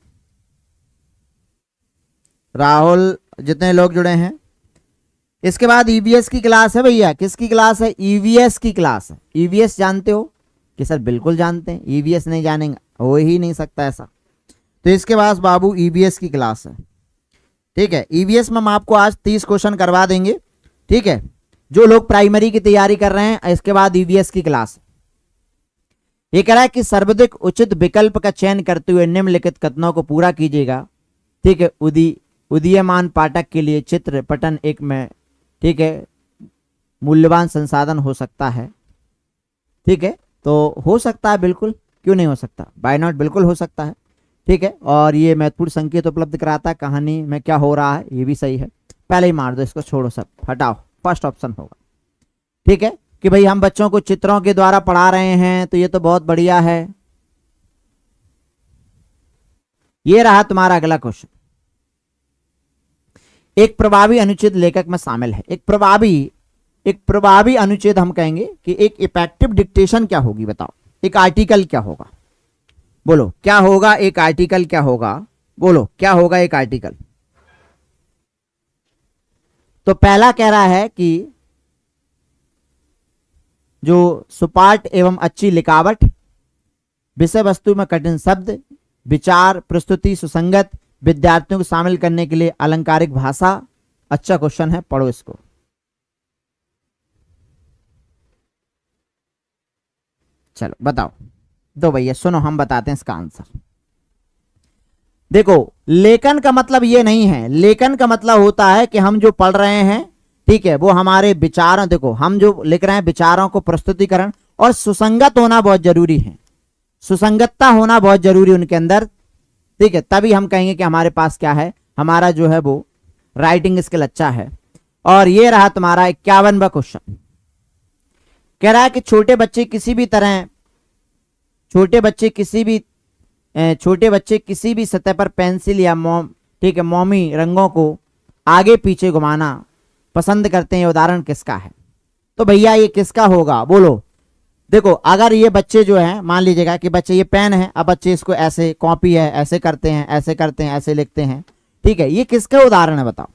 A: राहुल, जितने लोग जुड़े हैं। इसके बाद ईवीएस की क्लास है भैया। किसकी क्लास है, ईवीएस की क्लास है। ईवीएस जानते हो कि सर बिल्कुल जानते हैं, ईवीएस नहीं जानेंगे हो ही नहीं सकता ऐसा। तो इसके बाद बाबू ईवीएस की क्लास है। ठीक है, ईवीएस में हम आपको आज 30 क्वेश्चन करवा देंगे। ठीक है, जो लोग प्राइमरी की तैयारी कर रहे हैं, इसके बाद ईवीएस की क्लास। ये कह रहा है कि सर्वाधिक उचित विकल्प का चयन करते हुए निम्नलिखित कथनों को पूरा कीजिएगा। ठीक है, उदीयमान पाठक के लिए चित्र पटन एक में, ठीक है, मूल्यवान संसाधन हो सकता है। ठीक है, तो हो सकता है बिल्कुल, क्यों नहीं हो सकता, बाय नॉट, बिल्कुल हो सकता है। ठीक है, और ये महत्वपूर्ण संकेत उपलब्ध कराता है, कहानी में क्या हो रहा है ये भी सही है। पहले ही मार दो इसको, छोड़ो सब, हटाओ, फर्स्ट ऑप्शन होगा। ठीक है, कि भाई हम बच्चों को चित्रों के द्वारा पढ़ा रहे हैं, तो ये तो बहुत बढ़िया है। ये रहा तुम्हारा अगला क्वेश्चन। एक प्रभावी अनुच्छेद लेखक में शामिल है। एक प्रभावी अनुच्छेद हम कहेंगे कि एक इफेक्टिव डिक्टेशन क्या होगी, बताओ। एक आर्टिकल क्या होगा, बोलो क्या होगा, एक आर्टिकल क्या होगा, बोलो क्या होगा एक आर्टिकल। तो पहला कह रहा है कि जो सुपाठ एवं अच्छी लिखावट, विषय वस्तु में कठिन शब्द, विचार प्रस्तुति सुसंगत, विद्यार्थियों को शामिल करने के लिए अलंकारिक भाषा। अच्छा क्वेश्चन है, पढ़ो इसको। चलो बताओ, दो भैया सुनो, हम बताते हैं इसका आंसर। देखो, लेखन का मतलब ये नहीं है, लेखन का मतलब होता है कि हम जो पढ़ रहे हैं, ठीक है, वो हमारे विचारों, देखो हम जो लिख रहे हैं विचारों को प्रस्तुतिकरण, और सुसंगत होना बहुत जरूरी है, सुसंगतता होना बहुत जरूरी उनके अंदर। ठीक है, तभी हम कहेंगे कि हमारे पास क्या है, हमारा जो है वो राइटिंग स्किल अच्छा है। और ये रहा तुम्हारा 51वां क्वेश्चन। कह रहा है कि छोटे बच्चे किसी भी सतह पर पेंसिल या ठीक है मोमी रंगों को आगे पीछे घुमाना पसंद करते हैं, उदाहरण किसका है। तो भैया ये किसका होगा, बोलो। देखो, अगर ये बच्चे जो हैं, मान लीजिएगा कि बच्चे ये पेन है, अब बच्चे इसको ऐसे, कॉपी है ऐसे करते हैं, ऐसे करते हैं, ऐसे लिखते हैं। ठीक है, ये किसका उदाहरण है, बताओ,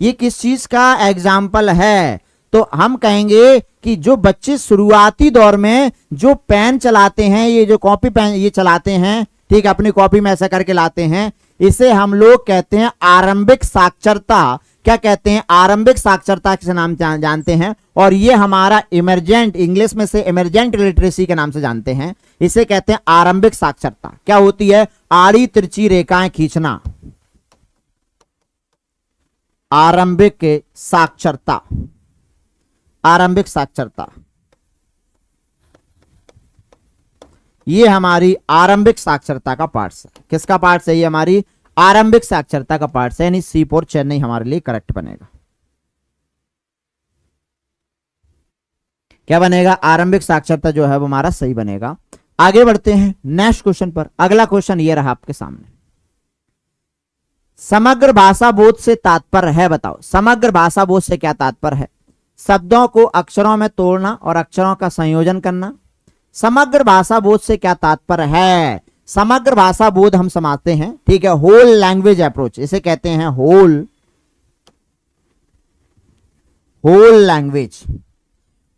A: ये किस चीज का एग्जाम्पल है। तो हम कहेंगे कि जो बच्चे शुरुआती दौर में जो पेन चलाते हैं, ये जो कॉपी पेन ये चलाते हैं, ठीक है, अपनी कॉपी में ऐसा करके लाते हैं, इसे हम लोग कहते हैं आरंभिक साक्षरता। क्या कहते हैं, आरंभिक साक्षरता के नाम जानते हैं। और ये हमारा इमरजेंट, इंग्लिश में से इमरजेंट लिटरेसी के नाम से जानते हैं, इसे कहते हैं आरंभिक साक्षरता। क्या होती है, आड़ी तिरछी रेखाएं खींचना, आरंभिक साक्षरता, आरंभिक साक्षरता, ये हमारी आरंभिक साक्षरता का पार्ट है। किसका पार्ट है, ये हमारी आरंभिक साक्षरता का पार्ट है, यानी C4 चेन्नई हमारे लिए करेक्ट बनेगा। क्या बनेगा, आरंभिक साक्षरता जो है वो हमारा सही बनेगा। आगे बढ़ते हैं नेक्स्ट क्वेश्चन पर। अगला क्वेश्चन ये रहा आपके सामने। समग्र भाषा बोध से तात्पर्य है, बताओ समग्र भाषा बोध से क्या तात्पर्य है। शब्दों को अक्षरों में तोड़ना और अक्षरों का संयोजन करना। समग्र भाषा बोध से क्या तात्पर्य है। समग्र भाषा बोध हम समझते हैं, ठीक है, होल लैंग्वेज अप्रोच, इसे कहते हैं होल लैंग्वेज।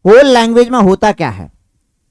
A: होल लैंग्वेज में होता क्या है,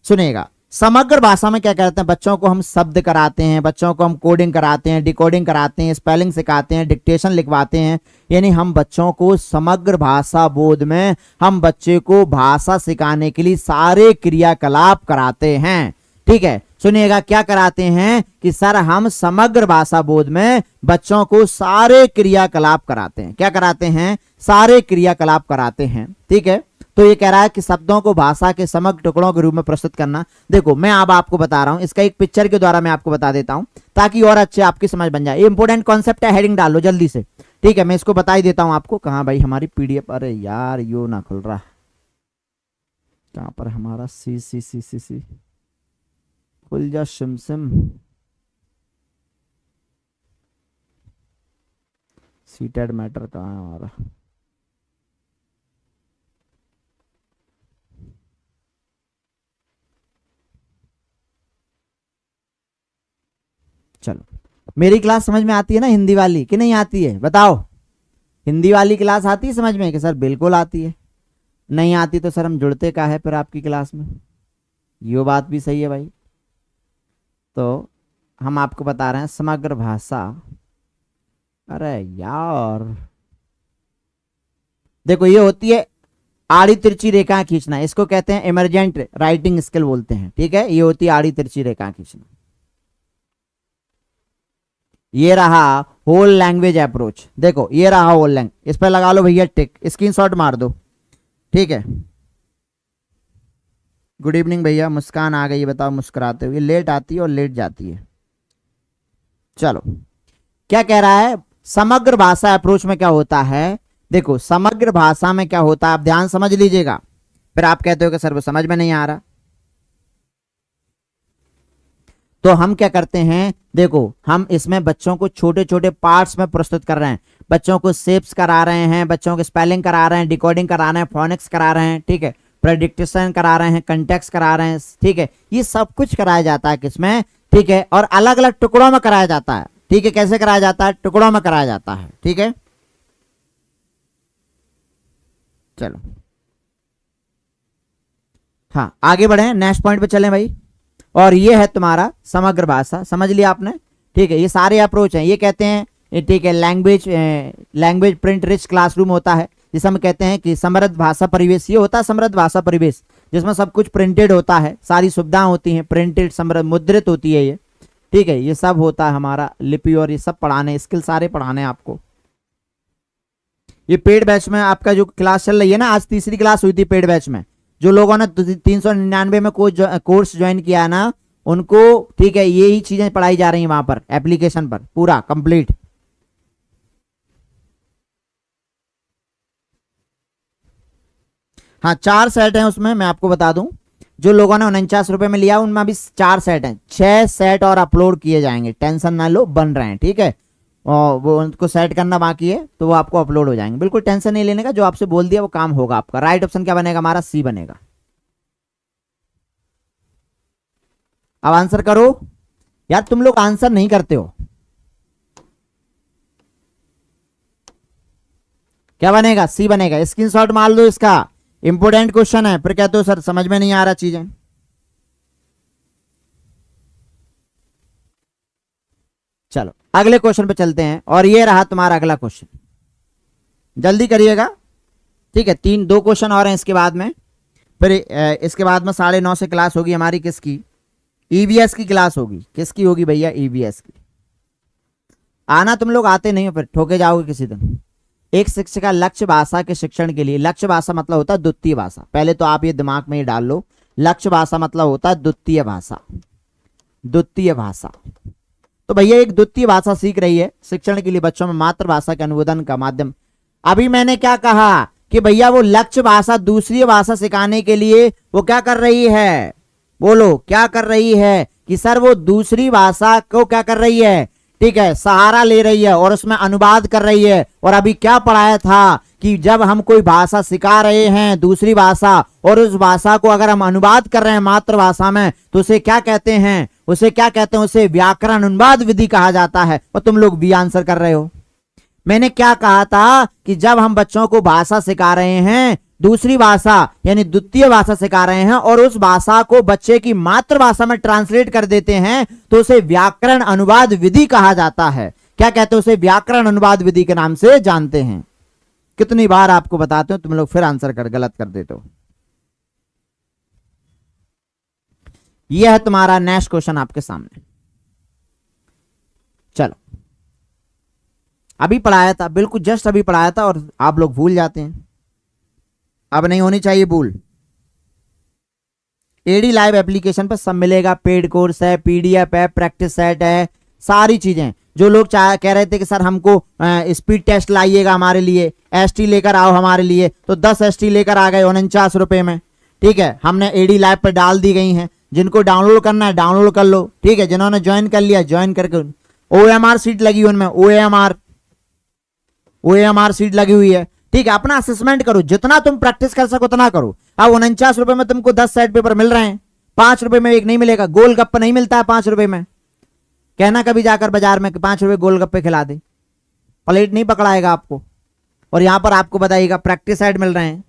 A: सुनिएगा। समग्र भाषा में क्या करते हैं, बच्चों को हम शब्द कराते हैं, बच्चों को हम कोडिंग कराते हैं, डिकोडिंग कराते हैं, स्पेलिंग सिखाते हैं, डिक्टेशन लिखवाते हैं, यानी हम बच्चों को समग्र भाषा बोध में हम बच्चे को भाषा सिखाने के लिए सारे क्रियाकलाप कराते हैं। ठीक है, सुनिएगा, क्या कराते हैं कि सर हम समग्र भाषा बोध में बच्चों को सारे क्रियाकलाप कराते हैं। क्या कराते हैं, सारे क्रियाकलाप कराते हैं। ठीक है, तो ये कह रहा है कि शब्दों को भाषा के समग्र टुकड़ों के रूप में प्रस्तुत करना। देखो, मैं अब आपको बता रहा हूं, इसका एक पिक्चर के द्वारा मैं आपको बता देता हूं ताकि और अच्छे आपकी समझ बन जाए। ये इंपोर्टेंट कॉन्सेप्ट है, हेडिंग डाल लो जल्दी से। ठीक है, मैं इसको बता ही देता हूं आपको। कहां भाई हमारी PDF, अरे यार यो ना खुल रहा, कहां पर हमारा सी खुल जा सिम सीटेड मैटर कहां है हमारा। चलो, मेरी क्लास समझ में आती है ना हिंदी वाली, कि नहीं आती है, बताओ। हिंदी वाली क्लास आती है समझ में, कि सर बिल्कुल आती है। नहीं आती तो सर हम जुड़ते का है फिर आपकी क्लास में, ये बात भी सही है भाई। तो हम आपको बता रहे हैं समग्र भाषा। अरे यार देखो, ये होती है आड़ी तिरछी रेखा खींचना, इसको कहते हैं इमरजेंट राइटिंग स्किल बोलते हैं। ठीक है, ये होती है आड़ी तिरछी रेखा खींचना। ये रहा होल लैंग्वेज अप्रोच। देखो ये रहा होल लैंग्वेज, इस पर लगा लो भैया टिक, स्क्रीनशॉट मार दो। ठीक है, गुड इवनिंग भैया, मुस्कान आ गई, बताओ मुस्कुराते हुए, लेट आती है और लेट जाती है। चलो, क्या कह रहा है, समग्र भाषा अप्रोच में क्या होता है। देखो समग्र भाषा में क्या होता है, आप ध्यान समझ लीजिएगा, फिर आप कहते हो कि सर वो समझ में नहीं आ रहा। तो हम क्या करते हैं, देखो हम इसमें बच्चों को छोटे छोटे पार्ट्स में प्रस्तुत कर रहे हैं, बच्चों को शेप्स करा रहे हैं, बच्चों को स्पेलिंग करा रहे हैं, डिकोडिंग करा रहे हैं, फोनिक्स करा रहे हैं, ठीक है, प्रेडिक्टेशन करा रहे हैं, कंटेक्स्ट करा रहे हैं, ठीक है, ये सब कुछ कराया जाता है किसमें, ठीक है, और अलग अलग टुकड़ों में कराया जाता है, ठीक है, कैसे कराया जाता है, टुकड़ों में कराया जाता है, ठीक है। चलो हाँ आगे बढ़े, नेक्स्ट पॉइंट पे चलें भाई। और ये है तुम्हारा समग्र भाषा, समझ लिया आपने, ठीक है, ये सारे अप्रोच हैं, ये कहते हैं, ठीक है, लैंग्वेज प्रिंट रिच क्लासरूम होता है, जिसे हम कहते हैं कि समृद्ध भाषा परिवेश, ये होता है समृद्ध भाषा परिवेश, जिसमें सब कुछ प्रिंटेड होता है, सारी सुविधाएं होती हैं, प्रिंटेड समृद्ध मुद्रित होती है ये, ठीक है, ये सब होता है हमारा लिपि, और ये सब पढ़ाने, स्किल सारे पढ़ाने आपको। ये पेड बैच में आपका जो क्लास चल रही है ना, आज तीसरी क्लास हुई थी पेड बैच में, जो लोगों ने 399 में कोर्स ज्वाइन किया है ना, उनको, ठीक है, यही चीजें पढ़ाई जा रही हैं वहां पर एप्लीकेशन पर, पूरा कंप्लीट। हाँ 4 सेट हैं उसमें, मैं आपको बता दूं, जो लोगों ने 49 रुपए में लिया उनमें अभी 4 सेट हैं, 6 सेट और अपलोड किए जाएंगे, टेंशन ना लो, बन रहे हैं, ठीक है, और वो उनको सेट करना बाकी है, तो वो आपको अपलोड हो जाएंगे, बिल्कुल टेंशन नहीं लेने का, जो आपसे बोल दिया वो काम होगा आपका। राइट ऑप्शन क्या बनेगा हमारा, सी बनेगा। अब आंसर करो यार, तुम लोग आंसर नहीं करते हो, क्या बनेगा, सी बनेगा, स्क्रीनशॉट मार लो इसका, इंपोर्टेंट क्वेश्चन है, फिर कहते हो सर समझ में नहीं आ रहा चीजें। चलो अगले क्वेश्चन पे चलते हैं, और ये रहा तुम्हारा अगला क्वेश्चन, जल्दी करिएगा, ठीक है, 2 क्वेश्चन और हैं इसके बाद में, फिर इसके बाद में 9:30 से क्लास होगी हमारी, किसकी, ईवीएस की क्लास होगी, किसकी होगी भैया, ईवीएस की। आना तुम लोग आते नहीं हो, फिर ठोके जाओगे किसी दिन। एक शिक्षिका लक्ष्य भाषा के शिक्षण के लिए, लक्ष्य भाषा मतलब होता है द्वितीय भाषा, पहले तो आप ये दिमाग में ही डाल लो, लक्ष्य भाषा मतलब होता है द्वितीय भाषा, द्वितीय भाषा। तो भैया एक द्वितीय भाषा सीख रही है शिक्षण के लिए बच्चों में मातृभाषा के अनुवादन का माध्यम। अभी मैंने क्या कहा कि भैया वो लक्ष्य भाषा दूसरी भाषा सिखाने के लिए वो क्या कर रही है, बोलो क्या कर रही है, कि सर वो दूसरी भाषा को क्या कर रही है, ठीक है, सहारा ले रही है और उसमें अनुवाद कर रही है। और अभी क्या पढ़ाया था कि जब हम कोई भाषा सिखा रहे हैं दूसरी भाषा, और उस भाषा को अगर हम अनुवाद कर रहे हैं मातृभाषा में, तो उसे क्या कहते हैं, उसे क्या कहते हैं, उसे व्याकरण अनुवाद विधि कहा जाता है। और तुम लोग भी आंसर कर रहे हो। मैंने क्या कहा था कि जब हम बच्चों को भाषा सिखा रहे हैं, दूसरी भाषा यानी द्वितीय भाषा सिखा रहे हैं, और उस भाषा को बच्चे की मातृभाषा में ट्रांसलेट कर देते हैं, तो उसे व्याकरण अनुवाद विधि कहा जाता है। क्या कहते हैं उसे, व्याकरण अनुवाद विधि के नाम से जानते हैं। कितनी बार आपको बताते हो, तुम लोग फिर आंसर कर गलत कर देते हो। यह है तुम्हारा नेक्स्ट क्वेश्चन आपके सामने। चलो अभी पढ़ाया था, बिल्कुल जस्ट अभी पढ़ाया था, और आप लोग भूल जाते हैं, अब नहीं होनी चाहिए भूल। एडी लाइव एप्लीकेशन पर सब मिलेगा, पेड कोर्स है, पीडीएफ है, प्रैक्टिस सेट है, सारी चीजें। जो लोग कह रहे थे कि सर हमको स्पीड टेस्ट लाइएगा हमारे लिए, एसटी लेकर आओ हमारे लिए, तो 10 एसटी लेकर आ गए 49 रुपए में, ठीक है, हमने एडी लाइव पर डाल दी गई हैं। जिनको डाउनलोड करना है डाउनलोड कर लो, ठीक है, जिन्होंने ज्वाइन कर लिया ज्वाइन करके, ओएमआर सीट लगी उनमें, ओएमआर सीट लगी हुई है, ठीक है। अपना असेसमेंट करो, जितना तुम प्रैक्टिस कर सको उतना करो। अब 49 रुपए में तुमको 10 सेट पेपर मिल रहे हैं, 5 रुपए में एक नहीं मिलेगा। गोलगप्पा नहीं मिलता है 5 रुपए में, कहना कभी जाकर बाजार में 5 रुपए गोलगप्पे खिला दे, प्लेट नहीं पकड़ाएगा आपको। और यहां पर आपको बताइएगा प्रैक्टिस सेट मिल रहे हैं।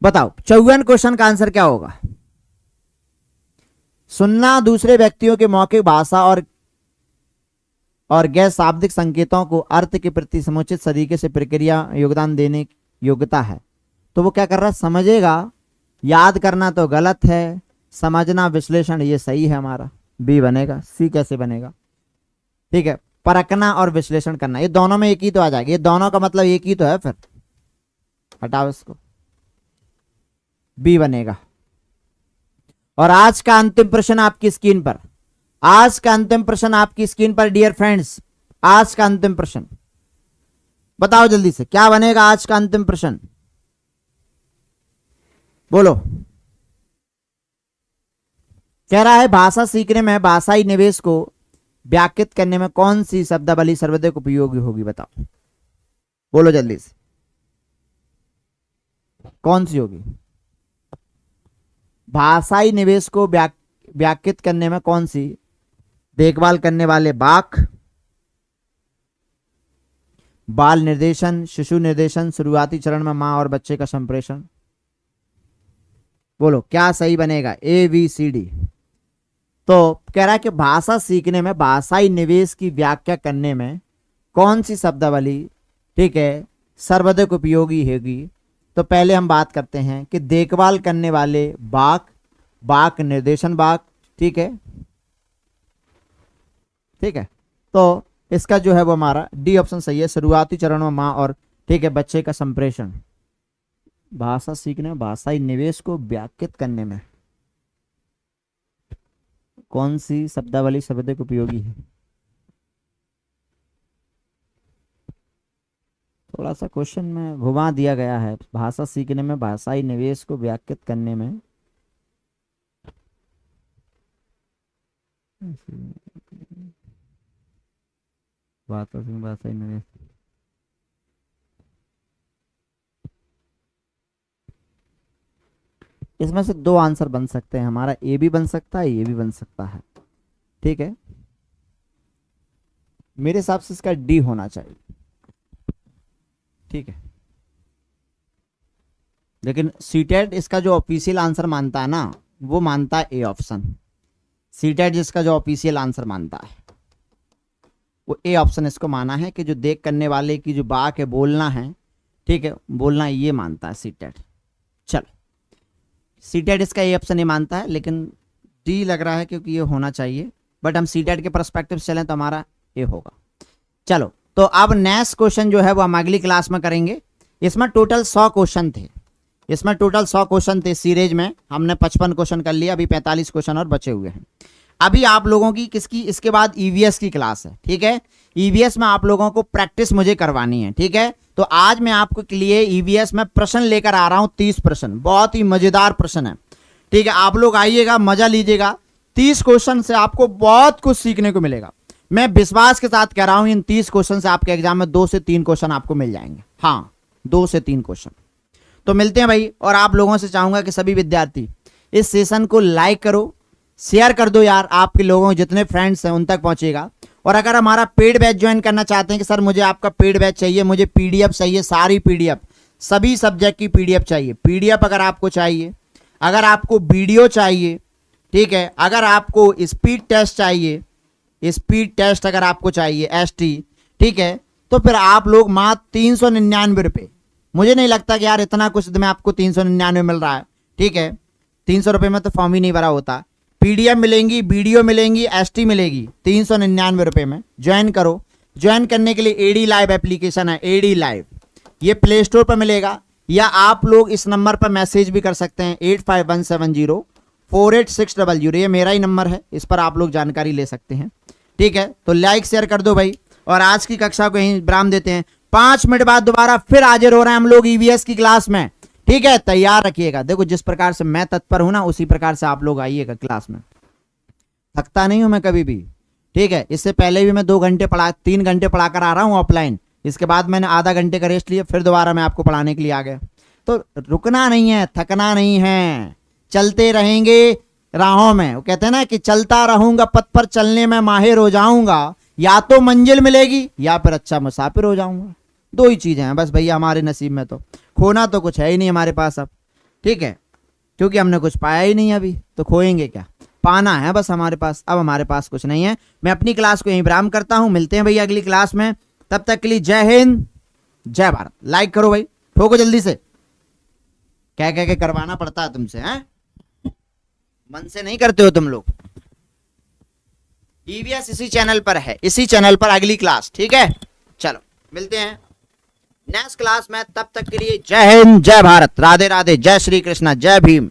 A: बताओ 54 क्वेश्चन का आंसर क्या होगा। सुनना दूसरे व्यक्तियों के मौखिक भाषा और गैर शाब्दिक संकेतों को अर्थ के प्रति समुचित तरीके से प्रक्रिया योगदान देने की योग्यता है। तो वो क्या कर रहा है, समझेगा। याद करना तो गलत है, समझना विश्लेषण ये सही है हमारा, बी बनेगा। सी कैसे बनेगा, ठीक है। परखना और विश्लेषण करना, ये दोनों में एक ही तो आ जाएगा, ये दोनों का मतलब एक ही तो है, फिर हटाओ इसको, बी बनेगा। और आज का अंतिम प्रश्न आपकी स्क्रीन पर, आज का अंतिम प्रश्न आपकी स्क्रीन पर डियर फ्रेंड्स, आज का अंतिम प्रश्न बताओ जल्दी से, क्या बनेगा आज का अंतिम प्रश्न, बोलो। कह रहा है भाषा सीखने में भाषाई निवेश को व्याख्यात करने में कौन सी शब्दावली सर्वाधिक उपयोगी होगी, बताओ, बोलो जल्दी से, कौन सी होगी। भाषाई निवेश को व्याख्यात करने में कौन सी, देखभाल करने वाले बाक, बाल निर्देशन, शिशु निर्देशन, शुरुआती चरण में मां और बच्चे का संप्रेषण, बोलो क्या सही बनेगा, ए बी सी डी। तो कह रहा है कि भाषा सीखने में भाषाई निवेश की व्याख्या करने में कौन सी शब्दावली, ठीक है, सर्वाधिक उपयोगी होगी। तो पहले हम बात करते हैं कि देखभाल करने वाले बाक, बाक निर्देशन बाक, ठीक है, ठीक है। तो इसका जो है वो हमारा डी ऑप्शन सही है, शुरुआती चरण में मां और, ठीक है, बच्चे का संप्रेषण। भाषा सीखने में भाषाई निवेश को व्याख्यात करने में कौन सी शब्दावली सर्वाधिक उपयोगी है। थोड़ा सा क्वेश्चन में घुमा दिया गया है, भाषा सीखने में भाषाई निवेश को व्याख्यात करने में भाषाई निवेश, इसमें से दो आंसर बन सकते हैं, हमारा ए भी बन सकता है, ये भी बन सकता है, ठीक है। मेरे हिसाब से इसका डी होना चाहिए, ठीक है। लेकिन सीटेट इसका जो ऑफिशियल आंसर मानता है ना, वो मानता है ए ऑप्शन। सीटेट जिसका जो ऑफिशियल आंसर मानता है वो ए ऑप्शन इसको माना है कि जो देख करने वाले की जो बात है बोलना है, ठीक है, बोलना ये मानता है सीटेट। चलो सीटेट इसका ए ऑप्शन नहीं मानता है, लेकिन डी लग रहा है क्योंकि ये होना चाहिए, बट हम सीटेट के पर्सपेक्टिव से चलें तो हमारा ए होगा। चलो तो अब नेक्स्ट क्वेश्चन जो है वो हम अगली क्लास में करेंगे। इसमें टोटल 100 क्वेश्चन थे, इसमें टोटल 100 क्वेश्चन थे सीरीज में, हमने 55 क्वेश्चन कर लिया, अभी 45 क्वेश्चन और बचे हुए हैं। अभी आप लोगों की किसकी, इसके बाद ईवीएस की क्लास है, ठीक है। ईवीएस में आप लोगों को प्रैक्टिस मुझे करवानी है, ठीक है। तो आज मैं आपके लिए ईवीएस में प्रश्न लेकर आ रहा हूं, 30 प्रश्न, बहुत ही मजेदार प्रश्न है, ठीक है। आप लोग आइएगा, मजा लीजिएगा, 30 क्वेश्चन से आपको बहुत कुछ सीखने को मिलेगा। मैं विश्वास के साथ कह रहा हूं इन 30 क्वेश्चन से आपके एग्जाम में 2 से 3 क्वेश्चन आपको मिल जाएंगे, हाँ 2 से 3 क्वेश्चन तो मिलते हैं भाई। और आप लोगों से चाहूंगा कि सभी विद्यार्थी इस सेशन को लाइक करो, शेयर कर दो यार, आपके लोगों जितने फ्रेंड्स हैं उन तक पहुंचेगा। और अगर हमारा पेड बैच ज्वाइन करना चाहते हैं कि सर मुझे आपका पेड बैच चाहिए, मुझे पीडीएफ चाहिए, सारी पीडीएफ, सभी सब्जेक्ट की पीडीएफ चाहिए, पीडीएफ अगर आपको चाहिए, अगर आपको वीडियो चाहिए, ठीक है, अगर आपको स्पीड टेस्ट चाहिए, स्पीड टेस्ट अगर आपको चाहिए एसटी, ठीक है, तो फिर आप लोग मात्र 399 रुपये, मुझे नहीं लगता कि यार इतना कुछ में आपको 399 मिल रहा है, ठीक है। 300 रुपये में तो फॉर्म ही नहीं भरा होता। पीडीएफ मिलेंगी, वीडियो मिलेंगी, एसटी मिलेगी 399 रुपये में। ज्वाइन करो। ज्वाइन करने के लिए एडी लाइव एप्लीकेशन है, एडी लाइव, ये प्ले स्टोर पर मिलेगा, या आप लोग इस नंबर पर मैसेज भी कर सकते हैं 8517048600, ये मेरा ही नंबर है, इस पर आप लोग जानकारी ले सकते हैं, ठीक है। तो लाइक शेयर कर दो भाई, और आज की कक्षा को यहीं विराम देते हैं। 5 मिनट बाद दोबारा फिर हाजिर हो रहे हैं हम लोग ईवीएस की क्लास में, ठीक है। तैयार रखिएगा, देखो जिस प्रकार से मैं तत्पर हूं ना उसी प्रकार से आप लोग आइएगा क्लास में, थकता नहीं हूं मैं कभी भी, ठीक है। इससे पहले भी मैं 2 घंटे पढ़ा, 3 घंटे पढ़ाकर आ रहा हूं ऑफलाइन, इसके बाद मैंने आधा घंटे का रेस्ट लिया, फिर दोबारा मैं आपको पढ़ाने के लिए आ गया। तो रुकना नहीं है, थकना नहीं है, चलते रहेंगे राहों में। वो कहते हैं ना कि चलता रहूंगा पथ पर, चलने में माहिर हो जाऊंगा, या तो मंजिल मिलेगी या फिर अच्छा मुसाफिर हो जाऊंगा, 2 ही चीजें हैं बस भैया हमारे नसीब में। तो खोना तो कुछ है ही नहीं हमारे पास अब, ठीक है, क्योंकि हमने कुछ पाया ही नहीं अभी, तो खोएंगे क्या, पाना है बस हमारे पास, अब हमारे पास कुछ नहीं है। मैं अपनी क्लास को यहीं विराम करता हूं, मिलते हैं भैया अगली क्लास में, तब तक के लिए जय हिंद जय भारत। लाइक करो भाई, ठोको जल्दी से, क्या कह के करवाना पड़ता है तुमसे, हैं मन से नहीं करते हो तुम लोग। ईवीएस इसी चैनल पर है, इसी चैनल पर अगली क्लास, ठीक है। चलो मिलते हैं नेक्स्ट क्लास में, तब तक के लिए जय हिंद, जय भारत, राधे राधे, जय श्री कृष्णा, जय भीम।